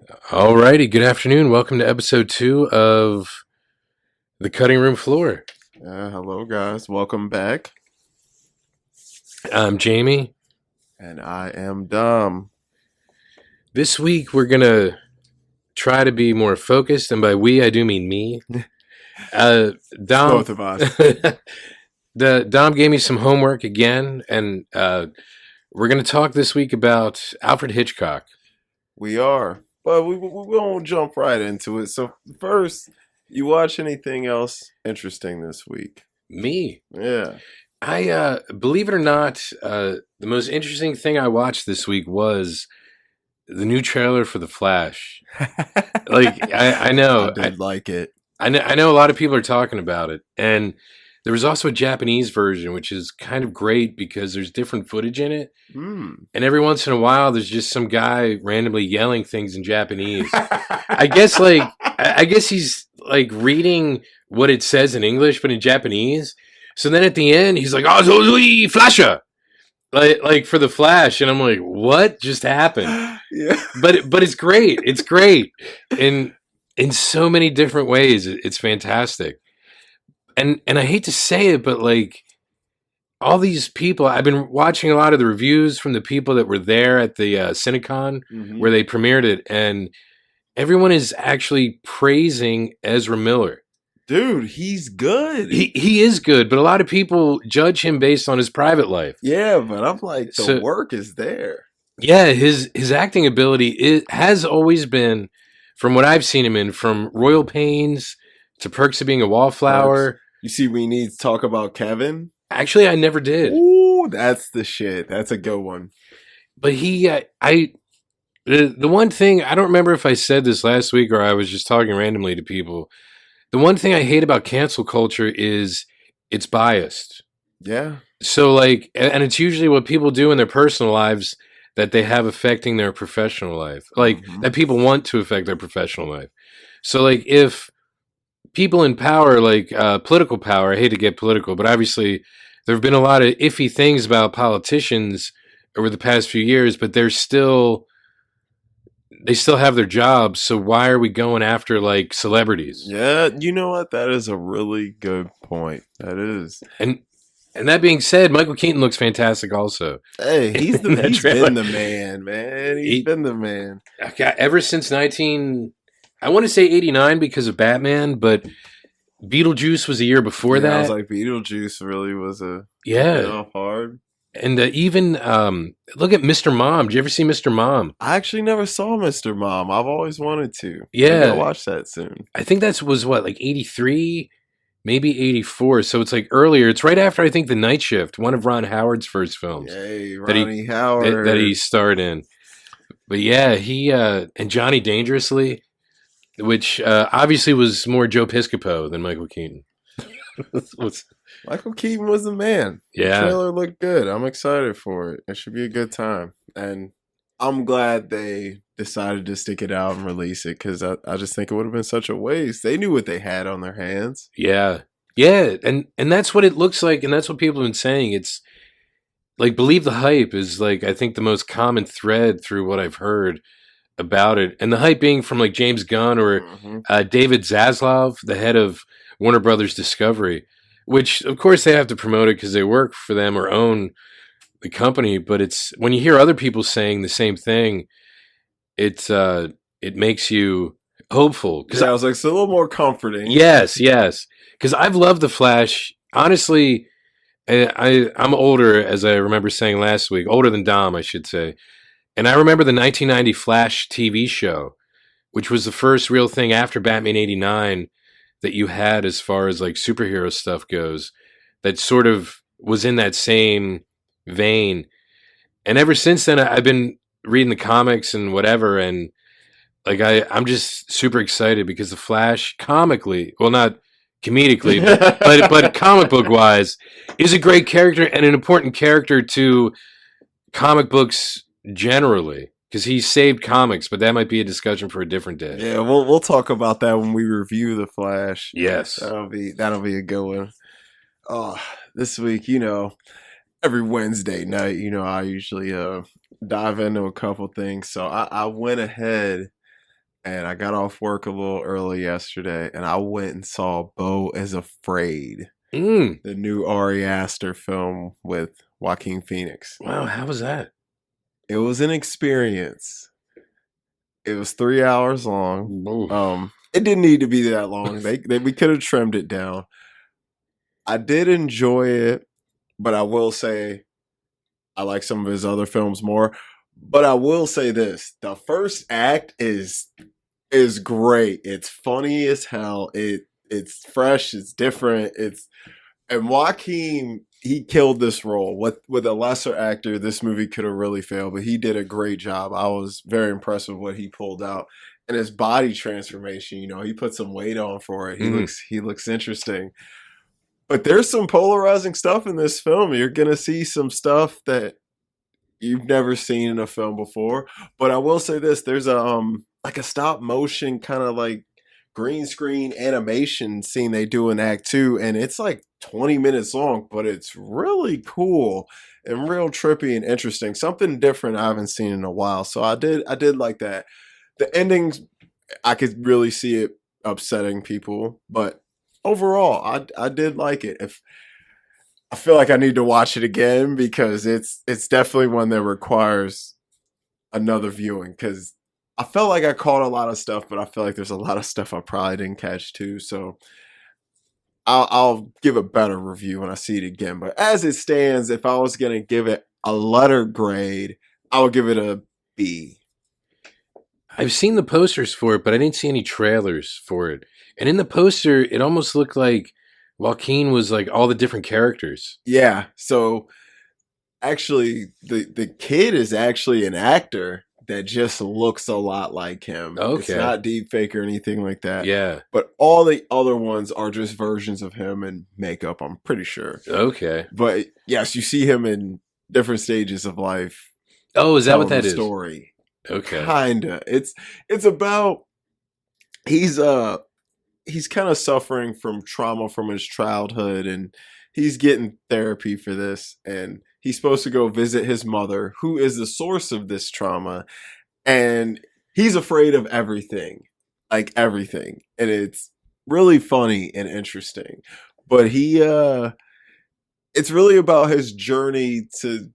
Alrighty, good afternoon. Welcome to episode 2 of The Cutting Room Floor. Hello, guys. Welcome back. I'm Jamie. And I am Dom. This week we're going to try to be more focused, and by we, I do mean me. Dom, Both of us. Dom gave me some homework again, and we're going to talk this week about Alfred Hitchcock. We are. But we won't jump right into it. So first, you watch anything else interesting this week? Me? Yeah. I believe it or not, the most interesting thing I watched this week was the new trailer for The Flash. Like I know, I did like it. I know a lot of people are talking about it, and there was also a Japanese version, which is kind of great because there's different footage in it, and every once in a while, there's just some guy randomly yelling things in Japanese. I guess he's like reading what it says in English, but in Japanese. So then at the end, he's like, "Oh, Flasha!" Like for the Flash, and I'm like, "What just happened?" Yeah. But it's great. It's great in so many different ways. It's fantastic. And I hate to say it, but like all these people, I've been watching a lot of the reviews from the people that were there at the Cinecon where they premiered it, and everyone is actually praising Ezra Miller. Dude, he's good. He is good, but a lot of people judge him based on his private life. Yeah, but I'm like, the work is there. Yeah, his acting ability has always been, from what I've seen him in, from Royal Pains to Perks of Being a Wallflower. You see, we need to talk about Kevin. Actually, I never did. Ooh, that's the shit. That's a good one. But the one thing, I don't remember if I said this last week or I was just talking randomly to people. The one thing I hate about cancel culture is it's biased. Yeah. So like, and it's usually what people do in their personal lives that they have affecting their professional life. Like that people want to affect their professional life. So like if people in power, like political power, I hate to get political, but obviously there have been a lot of iffy things about politicians over the past few years, but they still have their jobs. So why are we going after like celebrities? Yeah, you know what? That is a really good point. That is. And that being said, Michael Keaton looks fantastic also. Hey, he's been the man, man. He's been the man. Ever since I want to say 89 because of Batman, but Beetlejuice was a year before that. I was like, Beetlejuice really was hard. And even look at Mr. Mom. Did you ever see Mr. Mom? I actually never saw Mr. Mom. I've always wanted to. Yeah, I gotta watch that soon. I think was what, like 83, maybe 84. So it's like earlier. It's right after I think The Night Shift, one of Ron Howard's first films. Yay, Ronnie Howard that he starred in. But yeah, he and Johnny Dangerously, which obviously was more Joe Piscopo than Michael Keaton. Michael Keaton was the man. Yeah. The trailer looked good. I'm excited for it. It should be a good time. And I'm glad they decided to stick it out and release it because I just think it would have been such a waste. They knew what they had on their hands. Yeah. Yeah. And that's what it looks like. And that's what people have been saying. It's like, believe the hype is like, I think the most common thread through what I've heard about it. And the hype being from like James Gunn or David Zaslav, the head of Warner Brothers Discovery, which of course they have to promote it because they work for them or own the company. But it's when you hear other people saying the same thing, it makes you hopeful. Because I was like, it's a little more comforting. Yes. Because I've loved The Flash. Honestly, I'm older, as I remember saying last week, older than Dom, I should say. And I remember the 1990 Flash TV show, which was the first real thing after Batman 89 that you had as far as like superhero stuff goes, that sort of was in that same vein. And ever since then, I've been reading the comics and whatever, and like I'm just super excited because the Flash comically, well, not comedically, but comic book wise, is a great character and an important character to comic books generally. Because he saved comics, but that might be a discussion for a different day. Yeah, we'll talk about that when we review The Flash. Yes, that'll be a good one. This week, every Wednesday night, I usually dive into a couple things. So I went ahead and I got off work a little early yesterday, and I went and saw Beau is Afraid, Mm. the new Ari Aster film with Joaquin Phoenix. Wow, how was that? It was an experience. It was 3 hours long. Oof. It didn't need to be that long. We could have trimmed it down. I did enjoy it, but I will say I like some of his other films more. But I will say this: the first act is great. It's funny as hell. It's fresh. It's different. And Joaquin, he killed this role. With a lesser actor, this movie could have really failed, but he did a great job. I was very impressed with what he pulled out. And his body transformation, he put some weight on for it. He looks interesting. But there's some polarizing stuff in this film. You're gonna see some stuff that you've never seen in a film before. But I will say this: there's a like a stop motion kind of like green screen animation scene they do in Act Two, and it's like 20 minutes long, but it's really cool and real trippy and interesting. Something different I haven't seen in a while. So I did like that. The endings, I could really see it upsetting people, but overall, I did like it. If I feel like I need to watch it again because it's definitely one that requires another viewing because I felt like I caught a lot of stuff, but I feel like there's a lot of stuff I probably didn't catch too. So I'll give a better review when I see it again. But as it stands, if I was gonna give it a letter grade, I would give it a B. I've seen the posters for it, but I didn't see any trailers for it. And in the poster, it almost looked like Joaquin was like all the different characters. Yeah. So actually, the kid is actually an actor that just looks a lot like him. It's Okay. not deep fake or anything like that. Yeah. But all the other ones are just versions of him in makeup, I'm pretty sure. Okay. But yes, you see him in different stages of life. Oh, is that what telling that the is? story. Okay. Kinda. It's about he's kind of suffering from trauma from his childhood, and he's getting therapy for this, and he's supposed to go visit his mother, who is the source of this trauma, and he's afraid of everything, like everything, and it's really funny and interesting. But it's really about his journey to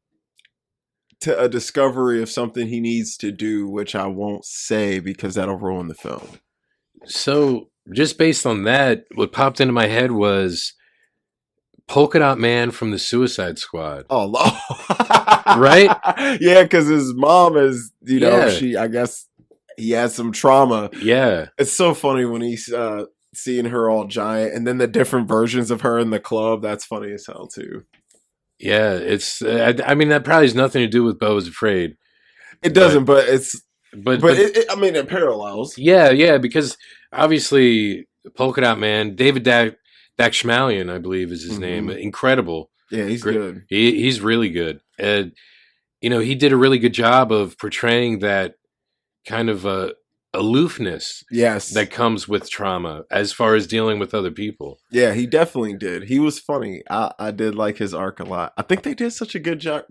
a discovery of something he needs to do, which I won't say because that'll ruin the film. So, just based on that, what popped into my head was Polka Dot Man from the Suicide Squad. Oh, Right? Yeah, because his mom is, Yeah. I guess he had some trauma. Yeah. It's so funny when he's seeing her all giant, and then the different versions of her in the club. That's funny as hell too. Yeah. It's, I mean, that probably has nothing to do with Beau is Afraid. It doesn't, but But I mean, it parallels. yeah, because obviously Polka Dot Man, David Dakshmalian, I believe is his name. Incredible. Yeah, he's good. He's really good. And, he did a really good job of portraying that kind of aloofness Yes, that comes with trauma as far as dealing with other people. yeah, he definitely did. He was funny. I did like his arc a lot. I think they did such a good job,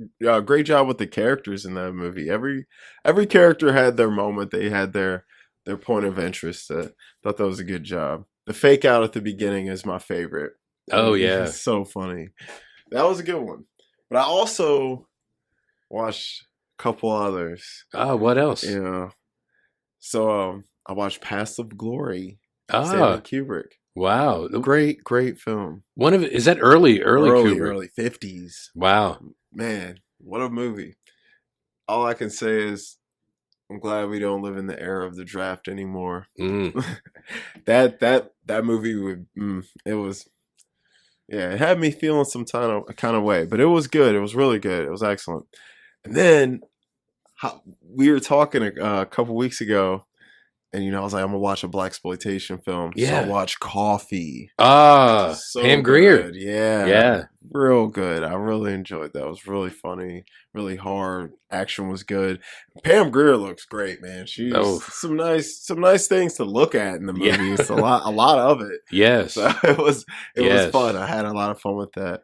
great job with the characters in that movie. Every character had their moment. They had their point of interest. Thought that was a good job. The fake out at the beginning is my favorite. Oh, yeah. It's so funny. That was a good one. But I also watched a couple others. Oh, what else? Yeah. So I watched Passive Glory. Ah, Stanley Kubrick. wow. Great film. Is that early Kubrick? Early 50s. Wow. Man, what a movie. All I can say is I'm glad we don't live in the era of the draft anymore. Mm. that movie it was, yeah, it had me feeling some kind of way, but it was good. It was really good. It was excellent. And then we were talking a couple weeks ago, and I was like, I'm gonna watch a blaxploitation film. Yeah. So I watched Coffee. Ah, So Pam Grier. good. Yeah. Yeah. Real good. I really enjoyed that. It was really funny, really hard. Action was good. Pam Grier looks great, man. She's some nice things to look at in the movie. Yeah. It's a lot of it. Yes. So it was Yes. fun. I had a lot of fun with that.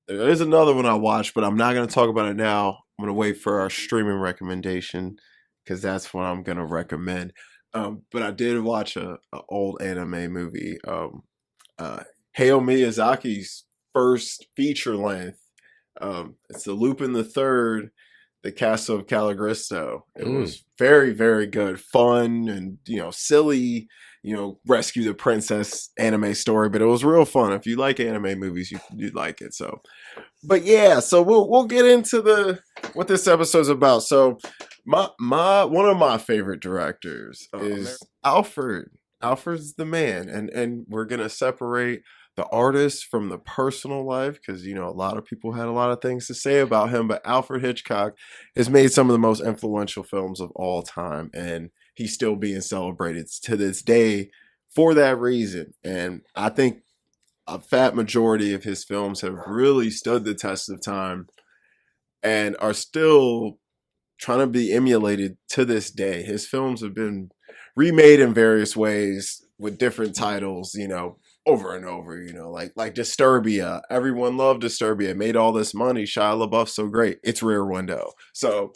There is another one I watched, but I'm not gonna talk about it now. I'm gonna wait for our streaming recommendation. because that's what I'm gonna recommend. But I did watch a old anime movie, uh, Hayao Miyazaki's first feature length. It's the Lupin the Third, the Castle of Caligristo. It Mm. was very, very good, fun, and silly. Rescue the princess anime story, but it was real fun. If you like anime movies, you'd like it. So, but yeah, so we'll get into the what this episode's about. So, my one of my favorite directors is Alfred. Alfred's the man, and we're gonna separate the artist from the personal life because a lot of people had a lot of things to say about him, but Alfred Hitchcock has made some of the most influential films of all time, and he's still being celebrated to this day for that reason. And I think a fat majority of his films have really stood the test of time and are still trying to be emulated to this day. His films have been remade in various ways with different titles, over and over, like Disturbia. Everyone loved Disturbia. It made all this money. Shia LaBeouf's so great. It's Rear Window. So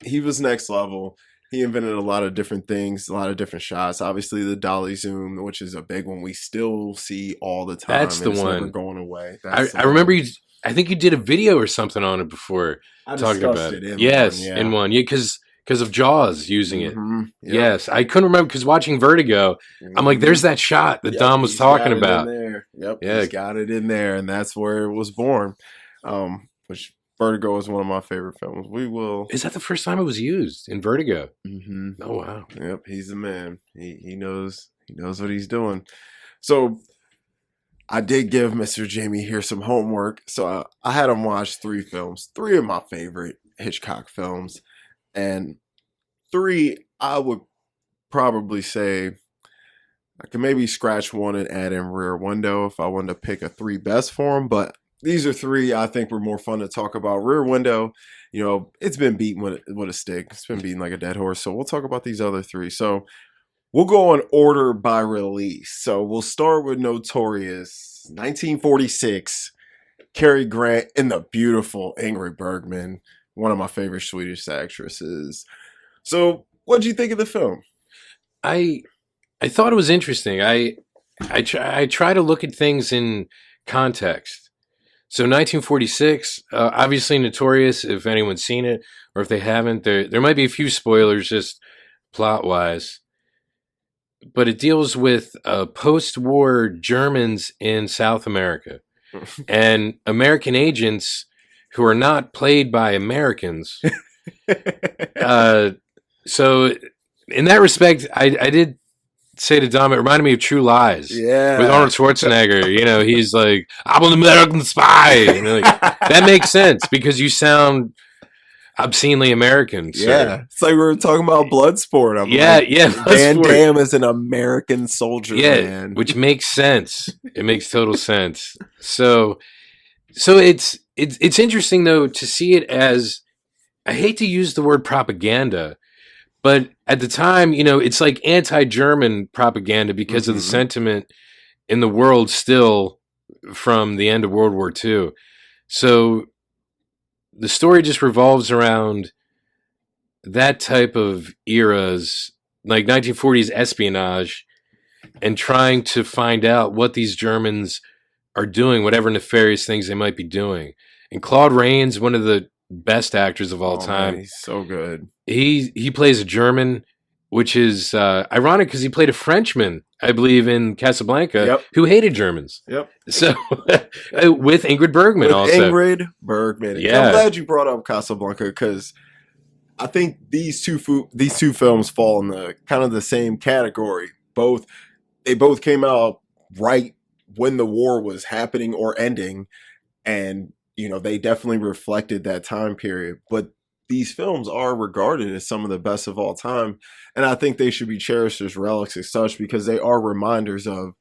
he was next level. He invented a lot of different things, a lot of different shots. Obviously, the dolly zoom, which is a big one, we still see all the time. That's the it's one. Never going away. I remember you. I think you did a video or something on it before. I talking about it. In one, yeah, because of Jaws using it. Mm-hmm. Yep. Yes, I couldn't remember because watching Vertigo, I'm like, there's that shot that Dom was talking about. Yep, yeah, he's got it in there, and that's where it was born. Which Vertigo is one of my favorite films. Is that the first time it was used in Vertigo? Mm-hmm. Oh wow. Yep, he's the man. He knows what he's doing. So I did give Mr. Jamie here some homework. So I had him watch 3 films, 3 of my favorite Hitchcock films, and 3 I would probably say I could maybe scratch 1 and add in Rear Window if I wanted to pick a 3 best for him, but these are 3 I think were more fun to talk about. Rear Window, it's been beaten with a stick. It's been beaten like a dead horse. So we'll talk about these other 3. So we'll go in order by release. So we'll start with Notorious, 1946. Cary Grant and the beautiful Ingrid Bergman, one of my favorite Swedish actresses. So what did you think of the film? I thought it was interesting. I try to look at things in context. So 1946, obviously Notorious, if anyone's seen it, or if they haven't, there might be a few spoilers just plot-wise. But it deals with post-war Germans in South America. And American agents who are not played by Americans. So in that respect, I did say to Dom, it reminded me of True Lies. Yeah. With Arnold Schwarzenegger. He's like, I'm an American spy. That makes sense because you sound obscenely American. So. Yeah. It's like we were talking about Bloodsport. Van Damme is an American soldier, man. Which makes sense. It makes total sense. So it's interesting, though, to see it as, I hate to use the word propaganda, but at the time, it's like anti-German propaganda because of the sentiment in the world still from the end of World War II. So the story just revolves around that type of eras, like 1940s espionage, and trying to find out what these Germans are doing, whatever nefarious things they might be doing. And Claude Rains, one of the best actors of all time. Man, he's so good. He plays a German, which is ironic because he played a Frenchman, I believe, in Casablanca, who hated Germans. Yep. So with Ingrid Bergman also. Ingrid Bergman. Yeah. I'm glad you brought up Casablanca because I think these two films fall in the kind of the same category. They both came out right when the war was happening or ending, and they definitely reflected that time period. But these films are regarded as some of the best of all time, and I think they should be cherished as relics as such because they are reminders of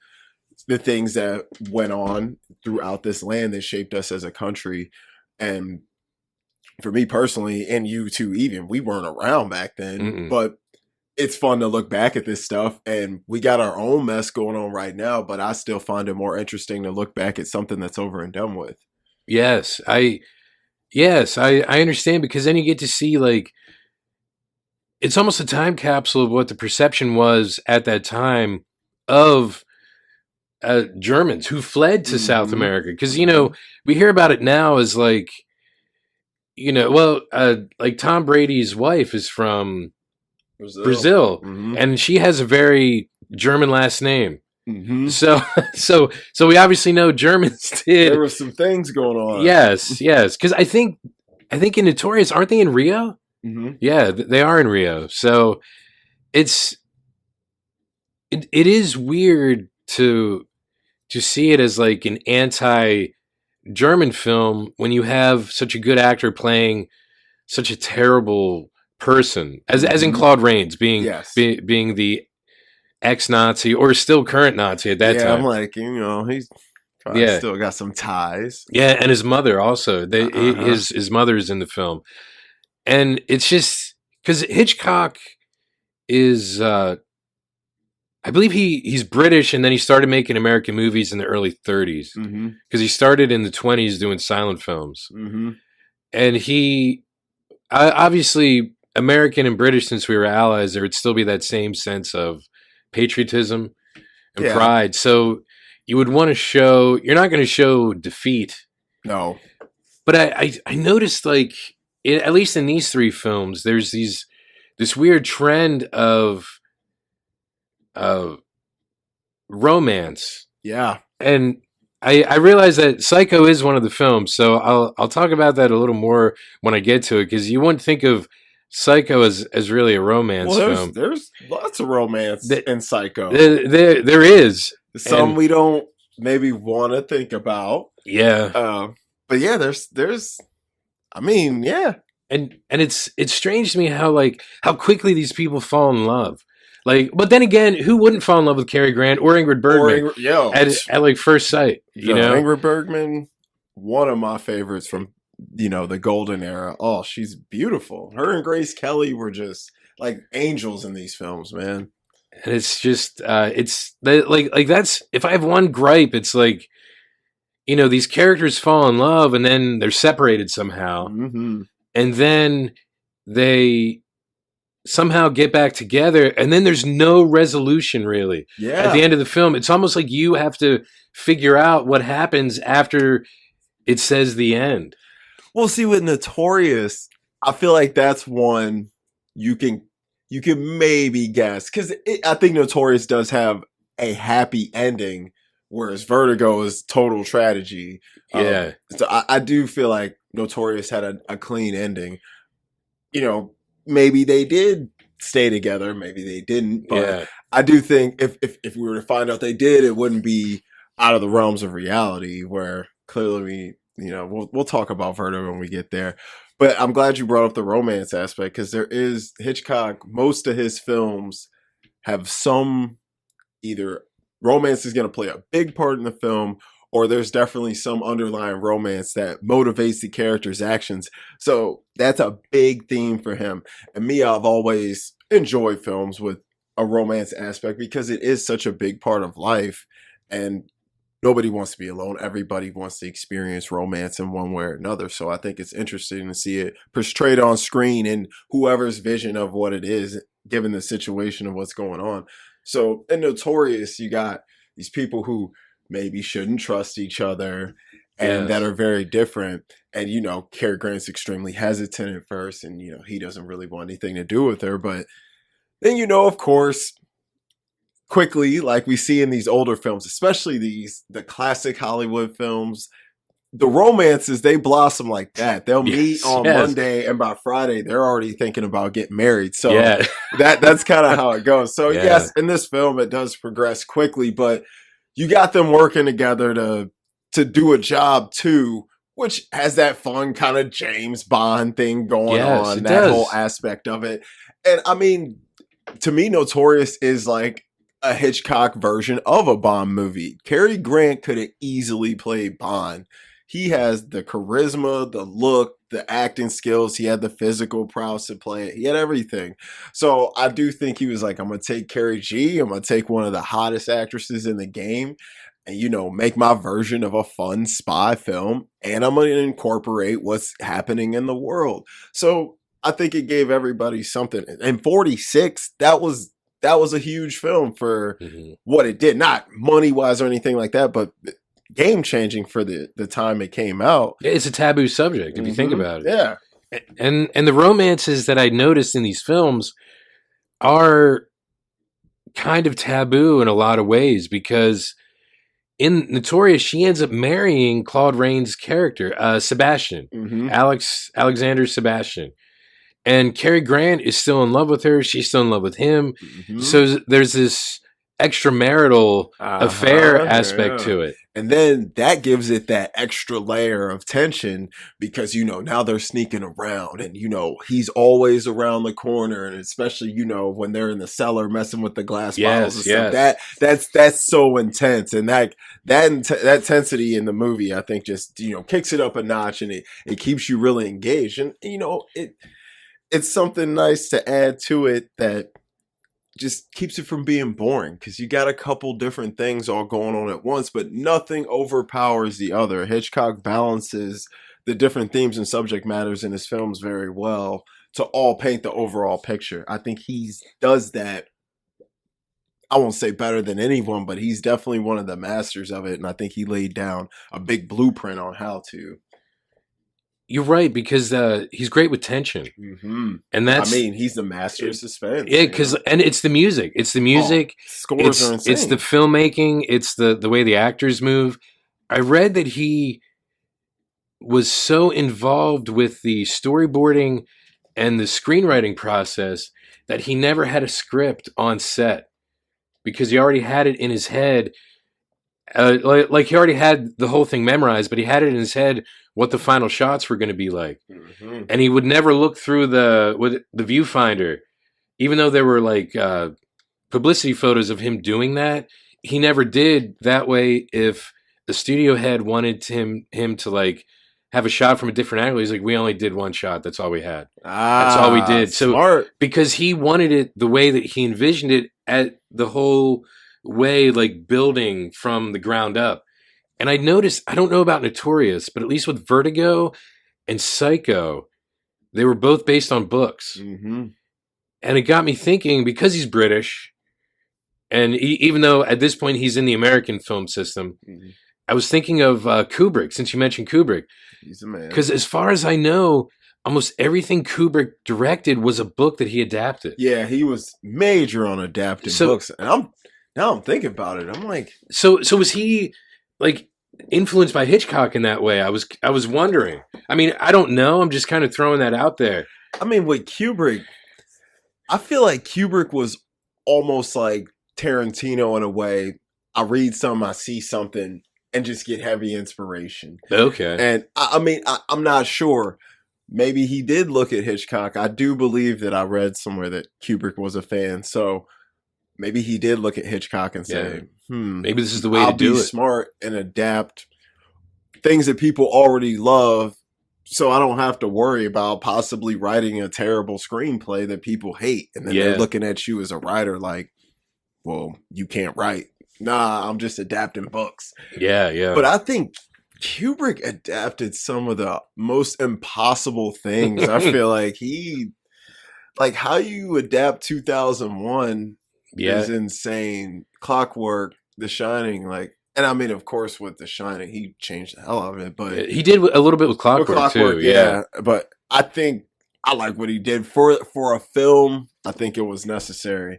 the things that went on throughout this land that shaped us as a country. And for me personally, and you too, even, we weren't around back then, but it's fun to look back at this stuff, and we got our own mess going on right now, but I still find it more interesting to look back at something that's over and done with. Yes, Yes, I understand because then you get to see like it's almost a time capsule of what the perception was at that time of Germans who fled to South Mm-hmm. America. Because Mm-hmm. we hear about it now as like like Tom Brady's wife is from Brazil. Brazil, Mm-hmm. and she has a very German last name. Mm-hmm. So so we obviously know Germans There did. were some things going on. Yes, because I think in Notorious aren't they in Rio? Mm-hmm. Yeah, they are in Rio. So it's it is weird to see it as like an anti German film when you have such a good actor playing such a terrible person as in Mm-hmm. Claude Rains Yes. being the ex Nazi or still current Nazi at that Yeah, I'm time. like, he's probably Yeah, still got some ties. yeah, and his mother also. Uh-huh. His mother's in the film, and it's just because Hitchcock is I believe he's British, and then he started making American movies in the early 30s Mm-hmm. because he started in the 20s doing silent films, Mm-hmm. and he obviously American and British since we were allies, there would still be that same sense of patriotism and Yeah. pride. So you would want to show you're not going to show defeat, No. but I noticed like at least in these three films, there's this weird trend of uh, romance. Yeah. And I realize that Psycho is one of the films, so I'll talk about that a little more when I get to it because you wouldn't think of Psycho as really a romance Well, there's film. there's lots of romance Th- in Psycho. there is, Some and we don't maybe want to think about. yeah, But yeah, there's. I mean, yeah. and it's strange to me how quickly these people fall in love. Like, but then again, who wouldn't fall in love with Cary Grant or Ingrid Bergman at like first sight? You know, Ingrid Bergman, one of my favorites from the golden era. Oh, she's beautiful. Her and Grace Kelly were just like angels in these films, man. and it's just like that's if I have one gripe, it's like these characters fall in love and then they're separated somehow, Mm-hmm. and then they somehow get back together, and then there's no resolution really at the Yeah. end of the film. It's almost like you have to figure out what happens after it says the end. Well, see, with Notorious, I feel like that's one you can maybe guess because I think Notorious does have a happy ending, whereas Vertigo is total tragedy. Yeah, So I do feel like Notorious had a clean ending. Maybe they did stay together, maybe they didn't, but yeah, I do think if we were to find out they did, it wouldn't be out of the realms of reality. Where clearly, we'll talk about Vertigo when we get there. But I'm glad you brought up the romance aspect because there is Hitchcock. Most of his films have some either romance is going to play a big part in the film, or there's definitely some underlying romance that motivates the character's actions. So that's a big theme for him. And me, I've always enjoyed films with a romance aspect because it is such a big part of life. And nobody wants to be alone. Everybody wants to experience romance in one way or another. So I think it's interesting to see it portrayed on screen in whoever's vision of what it is, given the situation of what's going on. So in Notorious, you got these people who maybe shouldn't trust each other and that yes, are very different. And, Cary Grant's extremely hesitant at first and, he doesn't really want anything to do with her. But then, of course, quickly, like we see in these older films, especially the classic Hollywood films, the romances, they blossom like that. They'll meet yes, on yes, Monday and by Friday they're already thinking about getting married. So yeah, that's kind of how it goes. So yeah, yes, in this film it does progress quickly, but you got them working together to do a job too, which has that fun kind of James Bond thing going yes, on, it that whole does. aspect of it. And I mean, to me, Notorious is like a Hitchcock version of a Bond movie. Cary Grant could have easily played Bond. He has the charisma, the look, the acting skills. He had the physical prowess to play it. He had everything. So I do think he was like, I'm going to take Carrie G. I'm going to take one of the hottest actresses in the game. and make my version of a fun spy film, and I'm going to incorporate what's happening in the world. So I think it gave everybody something. And 46, that was a huge film for Mhm. what it did, not money wise or anything like that, but game changing for the time it came out. It's a taboo subject if you think about it. Yeah. And the romances that I noticed in these films are kind of taboo in a lot of ways, because in Notorious, she ends up marrying Claude Rains' character, Sebastian, Mm-hmm. Alexander Sebastian. And Cary Grant is still in love with her. She's still in love with him. Mm-hmm. So there's this extramarital affair aspect Yeah. to it. And then that gives it that extra layer of tension because, now they're sneaking around and, he's always around the corner. And especially, when they're in the cellar messing with the glass bottles and stuff, that's so intense. And that intensity in the movie, I think just, kicks it up a notch, and it keeps you really engaged. And, it's something nice to add to it that just keeps it from being boring, because you got a couple different things all going on at once, but nothing overpowers the other. Hitchcock balances the different themes and subject matters in his films very well to all paint the overall picture. I think he does that. I won't say better than anyone, but he's definitely one of the masters of it, and I think he laid down a big blueprint on how to. You're right, because he's great with tension. Mm-hmm. And that's, he's the master of suspense. Yeah, because and it's the music. It's the music. Scores are insane. It's the filmmaking. It's the way the actors move. I read that he was so involved with the storyboarding and the screenwriting process that he never had a script on set, because he already had it in his head. Like he already had the whole thing memorized, but he had it in his head what the final shots were going to be like. Mm-hmm. And he would never look through the viewfinder, even though there were like publicity photos of him doing that. He never did that way. If the studio head wanted him to like have a shot from a different angle, he's like, we only did one shot. That's all we had. That's all we did. Smart. So because he wanted it the way that he envisioned it, at the whole way, like building from the ground up. And I noticed, I don't know about Notorious, but at least with Vertigo and Psycho, they were both based on books. Mm-hmm. And it got me thinking, because he's British, and even though at this point he's in the American film system, mm-hmm. I was thinking of Kubrick, since you mentioned Kubrick. He's a man. Because as far as I know, almost everything Kubrick directed was a book that he adapted. Yeah, he was major on adapting books. And now I'm thinking about it. I'm like, so was he like influenced by Hitchcock in that way? I was wondering. I mean, I don't know. I'm just kind of throwing that out there. I mean, with Kubrick, I feel like Kubrick was almost like Tarantino in a way. I read something, I see something, and just get heavy inspiration. Okay. And I mean, I'm not sure. Maybe he did look at Hitchcock. I do believe that I read somewhere that Kubrick was a fan. So maybe he did look at Hitchcock and say, maybe this is the way to do it. I'll be smart and adapt things that people already love, so I don't have to worry about possibly writing a terrible screenplay that people hate. And then they're looking at you as a writer like, well, you can't write. Nah, I'm just adapting books. Yeah. But I think Kubrick adapted some of the most impossible things. I feel like how you adapt 2001 is insane. Clockwork, The Shining, and I mean, of course, with The Shining, he changed the hell out of it. But he did a little bit with Clockwork too. Yeah. But I think I like what he did for a film. I think it was necessary.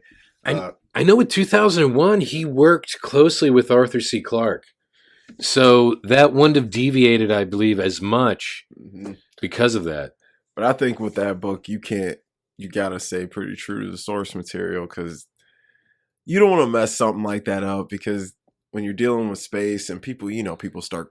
I know with 2001, he worked closely with Arthur C. Clarke. So that wouldn't have deviated, I believe, as much because of that. But I think with that book, you gotta stay pretty true to the source material, because you don't want to mess something like that up, because when you're dealing with space and people, people start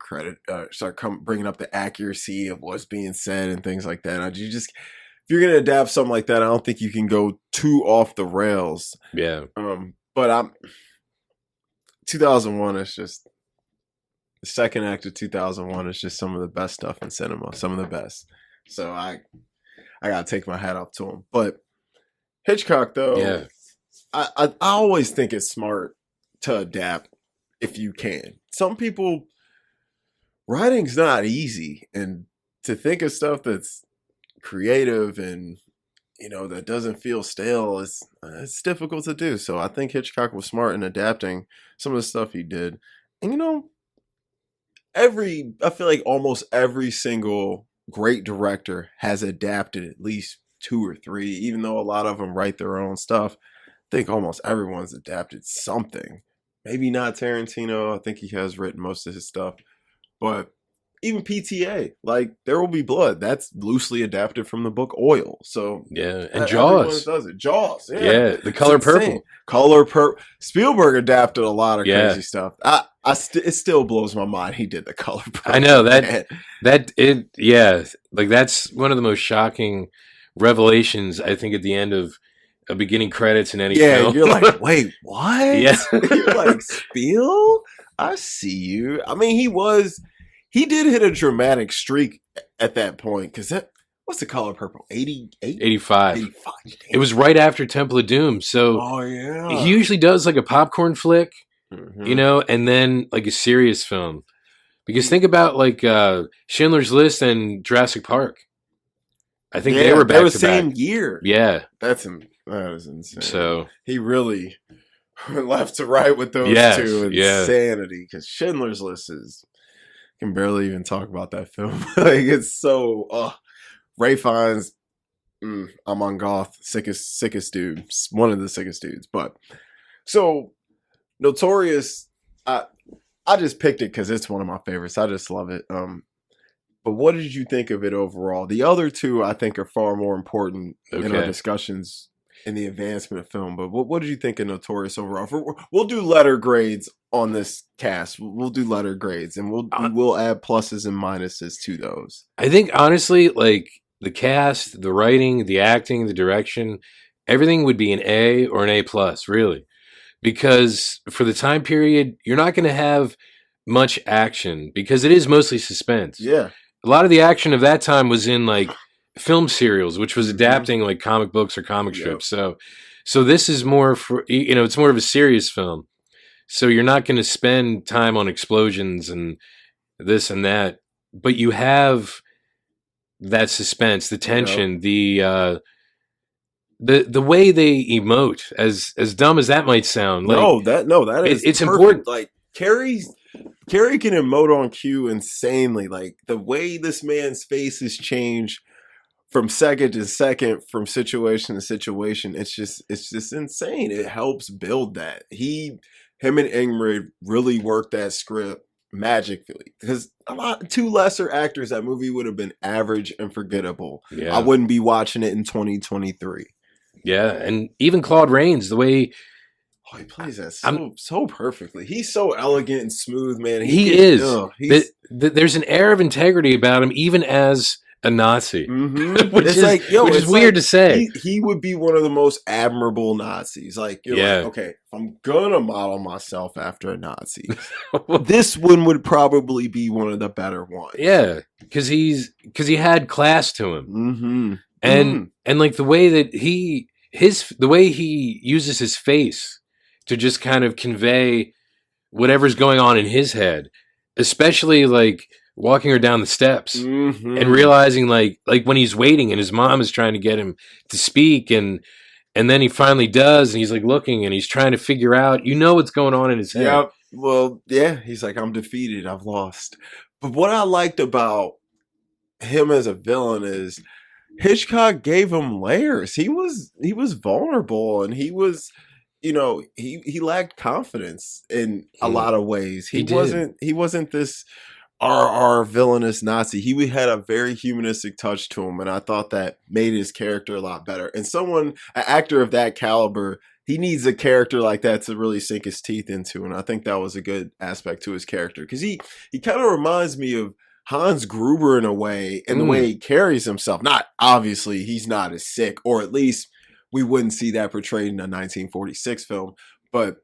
bringing up the accuracy of what's being said and things like that. If you're going to adapt something like that, I don't think you can go too off the rails. Yeah. But 2001 is just, the second act of 2001 is just some of the best stuff in cinema, some of the best. So I got to take my hat off to him. But Hitchcock, though, I always think it's smart to adapt if you can. Some people, writing's not easy, and to think of stuff that's creative and that doesn't feel stale is it's difficult to do. So I think Hitchcock was smart in adapting some of the stuff he did. And I feel like almost every single great director has adapted at least two or three, even though a lot of them write their own stuff. I think almost everyone's adapted something. Maybe not Tarantino. I think he has written most of his stuff. But even PTA, like There Will Be Blood, that's loosely adapted from the book Oil. So Yeah, and everyone Jaws. does it. Jaws, Yeah, The it's Color insane. Purple. Color Purple. Spielberg adapted a lot of Yeah, crazy stuff. It still blows my mind he did The Color I know Purple, man. yeah, like that's one of the most shocking revelations I think at the end of a beginning credits in any Yeah, film. you're like, wait, what? Yeah. You're like, Spiel? I see you. I mean, he did hit a dramatic streak at that point because what's The Color Purple? 88? 85. 85. It was right after Temple of Doom. So Oh, he yeah. usually does like a popcorn flick, Hmm. and then like a serious film. Because think about like Schindler's List and Jurassic Park. I think they Yeah, were they were back to back. same year. Yeah. That is insane. So He really went left to right with those yes, two. yeah. Insanity. Because Schindler's List can barely even talk about that film. Like it's so. Ray Fiennes, Amon Goth, sickest dude, one of the sickest dudes. But so Notorious, I just picked it because it's one of my favorites. I just love it. But what did you think of it overall? The other two, I think, are far more important in our Okay. discussions in the advancement of film. But what did you think of Notorious overall? We'll do letter grades on this cast. We'll do letter grades, and we will add pluses and minuses to those. I think honestly, like the cast, the writing, the acting, the direction, everything would be an A or an A plus, really. Because for the time period, you're not going to have much action because it is mostly suspense. Yeah. A lot of the action of that time was in like film serials, which was Mhm. adapting like comic books or comic Yep. strips. So this is more for, it's more of a serious film. So you're not going to spend time on explosions and this and that, but you have that suspense, the tension, the way they emote, as dumb as that might sound. Like That is it's perfect. important. Like Carrie can emote on cue insanely. Like the way this man's faces change from second to second, from situation to situation, it's just insane. It helps build that. Him and Ingrid really worked that script magically because two lesser actors, that movie would have been average and forgettable. Yeah. I wouldn't be watching it in 2023. Yeah, and even Claude Rains, the way he plays that so perfectly. He's so elegant and smooth, man. He is. There's an air of integrity about him, even as a Nazi, which is weird to say. He would be one of the most admirable Nazis. Like, you're like, okay, if I'm gonna model myself after a Nazi, this one would probably be one of the better ones. Yeah, because he had class to him, mm-hmm. and like the way that the way he uses his face to just kind of convey whatever's going on in his head, especially like walking her down the steps and realizing like when he's waiting and his mom is trying to get him to speak and then he finally does and he's like looking and he's trying to figure out what's going on in his head. Yeah, well, yeah, he's like, I'm defeated, I've lost. But what I liked about him as a villain is Hitchcock gave him layers. He was vulnerable, and he was, he lacked confidence in a lot of ways. He wasn't this RR villainous Nazi. He had a very humanistic touch to him, and I thought that made his character a lot better. And an actor of that caliber, he needs a character like that to really sink his teeth into, and I think that was a good aspect to his character because he kind of reminds me of Hans Gruber in a way, in the way he carries himself. Not obviously he's not as sick, or at least we wouldn't see that portrayed in a 1946 film, but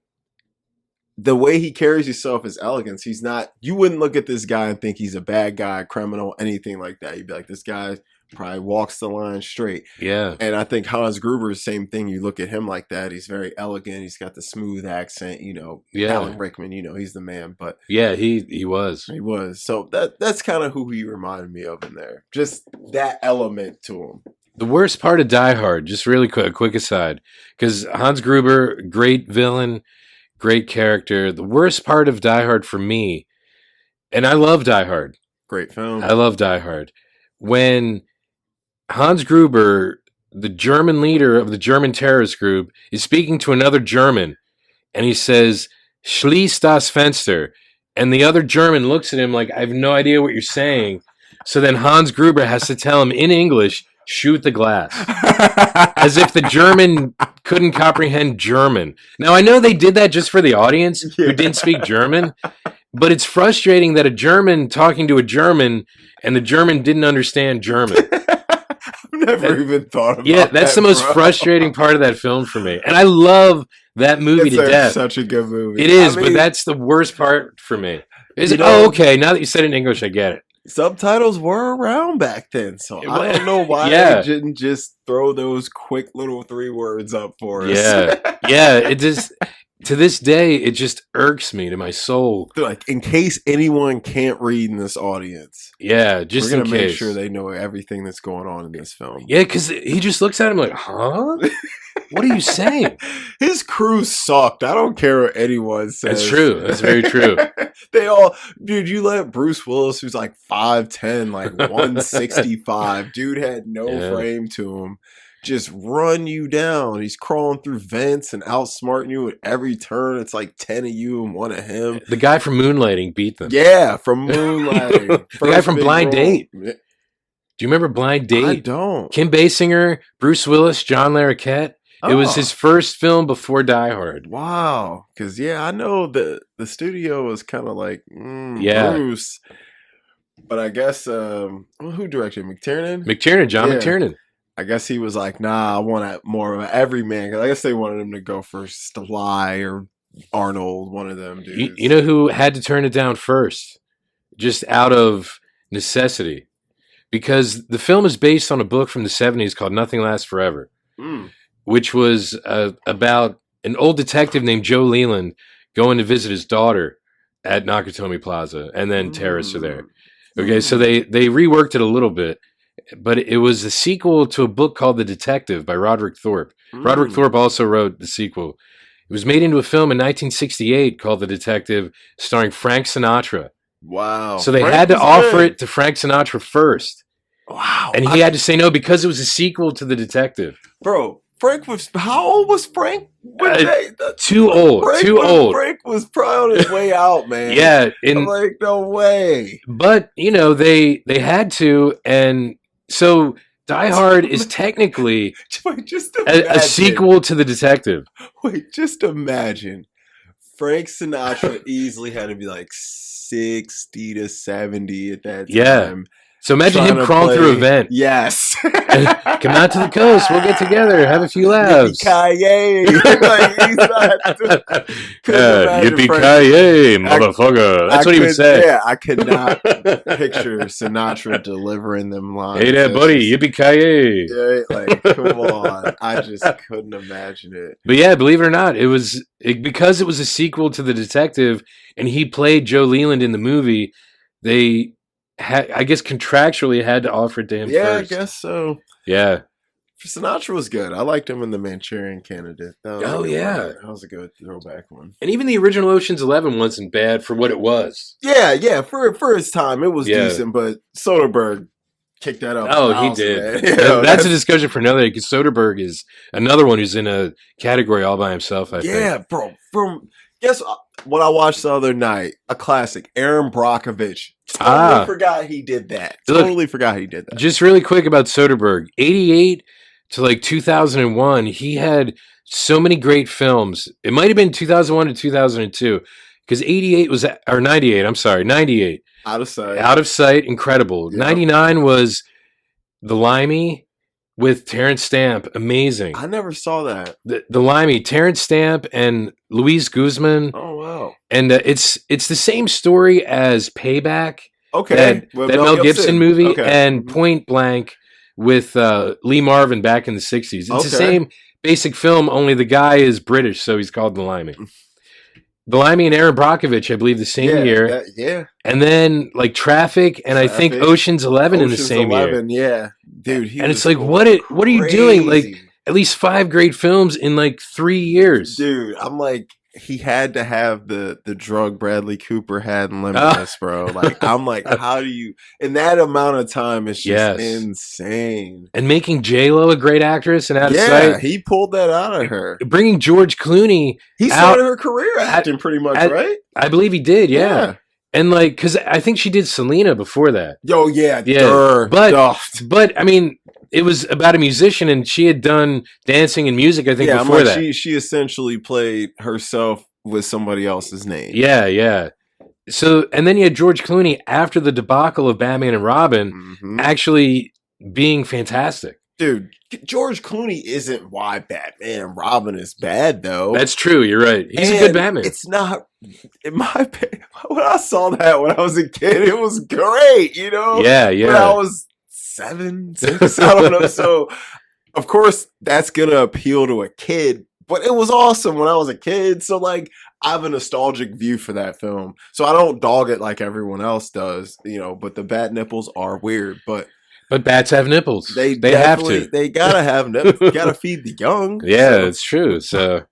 the way he carries himself is elegance. He's not, you wouldn't look at this guy and think he's a bad guy, criminal, anything like that. You'd be like, this guy probably walks the line straight. Yeah. And I think Hans Gruber, same thing. You look at him like that. He's very elegant. He's got the smooth accent. Yeah. Alan Rickman. He's the man. But Yeah, he was. he was. So that's kind of who he reminded me of in there. Just that element to him. The worst part of Die Hard, just really quick aside, because Hans Gruber, great villain, great character. The worst part of Die Hard for me, and I love Die Hard. Great film. I love Die Hard. When Hans Gruber, the German leader of the German terrorist group, is speaking to another German, and he says, "Schließ das Fenster," and the other German looks at him like, "I have no idea what you're saying." So then Hans Gruber has to tell him in English, "Shoot the glass," as if the German couldn't comprehend German. Now I know they did that just for the audience who didn't speak German, but it's frustrating that a German talking to a German and the German didn't understand German. I've never even thought about that. Yeah, that's the most frustrating part of that film for me. And I love that movie to death. Such a good movie. It is, but that's the worst part for me. Is it? Oh, okay. Now that you said it in English, I get it. Subtitles were around back then, so I don't know why they didn't just throw those quick little 3 words up for us. Yeah. It just, to this day, it just irks me to my soul. Like, in case anyone can't read in this audience, just we're gonna make sure they know everything that's going on in this film. Yeah, because he just looks at him like, "Huh? What are you saying?" His crew sucked. I don't care what anyone says. That's true. That's very true. Dude, you let Bruce Willis, who's like 5'10", like 165, dude had no frame to him, just run you down. He's crawling through vents and outsmarting you at every turn. It's like 10 of you and 1 of him. The guy from Moonlighting beat them. Yeah, from Moonlighting. The guy from Blind Date. Do you remember Blind Date? I don't. Kim Basinger, Bruce Willis, John Larroquette. It was his first film before Die Hard. Wow. Because, I know the studio was kind of like, Bruce. But I guess, who directed McTiernan? John McTiernan. I guess he was like, nah, I want more of an everyman. Because I guess they wanted him to go for Sly or Arnold, one of them dudes. You know who had to turn it down first? Just out of necessity. Because the film is based on a book from the 70s called Nothing Lasts Forever. Which was about an old detective named Joe Leland going to visit his daughter at Nakatomi Plaza, and then terrorists are there. Okay, so they reworked it a little bit, but it was a sequel to a book called The Detective by Roderick Thorpe. Roderick Thorpe also wrote the sequel. It was made into a film in 1968 called The Detective, starring Frank Sinatra. Wow. So they had to offer it to Frank Sinatra first. Wow. And he had to say no because it was a sequel to The Detective. Bro, how old was Frank? Too old. Frank was probably on his way out, man. Yeah. I'm like, no way. But, they had to, and so Die Hard is technically a sequel to The Detective. Wait, just imagine. Frank Sinatra easily had to be like 60 to 70 at that time. Yeah. So imagine him crawling through a vent. Yes. Come out to the coast. We'll get together. Have a few laughs. Yippee-ki-yay. Yippee-ki-yay, motherfucker. That's what he would say. Yeah, I could not picture Sinatra delivering them lines. Hey there, buddy. Yippee-ki-yay. Yeah, like, come on. I just couldn't imagine it. But yeah, believe it or not, because it was a sequel to The Detective and he played Joe Leland in the movie, they... I guess contractually had to offer it to him first. I guess so. Yeah. Sinatra was good. I liked him in The Manchurian Candidate. That was a good throwback one. And even the original Ocean's 11 wasn't bad for what it was. Yeah. For his time, it was decent, but Soderbergh kicked that up. Oh, he did. That's a discussion for another day, because Soderbergh is another one who's in a category all by himself, I think. Yeah, bro. Guess what I watched the other night? A classic, Aaron Brockovich. Totally forgot he did that. Just really quick about Soderbergh. 88 to like 2001, he had so many great films. It might have been 2001 to 2002, because 98. Out of Sight, incredible. Yep. 99 was The Limey with Terrence Stamp, amazing. I never saw that. The Limey, Terrence Stamp and Luis Guzman. Oh wow! And it's the same story as Payback. Okay, that Mel Gibson movie, and Point Blank, with Lee Marvin back in the 60s. It's the same basic film, only the guy is British, so he's called The Limey. The Limey and Aaron Brockovich, I believe, the same year. And then, like, Traffic, and I think Ocean's 11 in the same year. Yeah. Dude, and it's like, what are you doing? Like, at least 5 great films in, like, 3 years. Dude, I'm like, he had to have the drug Bradley Cooper had in Limitless, bro. Like, I'm like, how do you, in that amount of time, it's just insane. And making J-Lo a great actress and out of sight. Yeah, he pulled that out of her. Bringing George Clooney. He started her career acting pretty much, right? I believe he did, yeah. And like, because I think she did Selena before that. Yo, yeah. But I mean, it was about a musician, and she had done dancing and music, I think, before that. She essentially played herself with somebody else's name. Yeah, yeah. So, and then you had George Clooney after the debacle of Batman and Robin actually being fantastic. Dude, George Clooney isn't why Batman and Robin is bad, though. That's true. You're right. He's a good Batman. It's not, in my opinion, when I saw that when I was a kid, it was great, you know? Yeah, yeah. When I was 7, 6, I don't know. So, of course, that's going to appeal to a kid, but it was awesome when I was a kid. So, like, I have a nostalgic view for that film. So, I don't dog it like everyone else does, you know, but the bat nipples are weird. But bats have nipples. They have to. They got to have nipples. You got to feed the young. Yeah, it's true. So,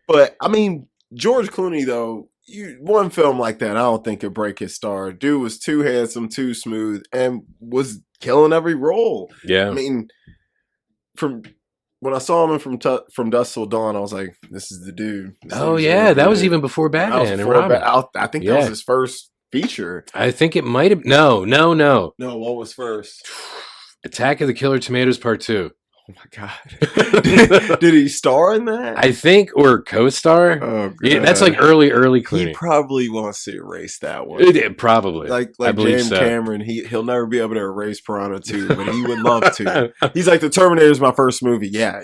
but, I mean, George Clooney, though, one film like that, I don't think could break his star. Dude was too handsome, too smooth, and was killing every role. Yeah. I mean, from when I saw him from Dusk Till Dawn, I was like, this is the dude. That was even before Batman and Robin. I think that was his first feature. I think it might have. No. No, what was first? Attack of the Killer Tomatoes Part 2. Oh my God. Did he star in that? I think, or co-star. Oh, God. Yeah, that's like early Clooney. He probably wants to erase that one. Probably. Like James Cameron, he'll never be able to erase Piranha 2, but he would love to. He's like, The Terminator is my first movie. Yeah,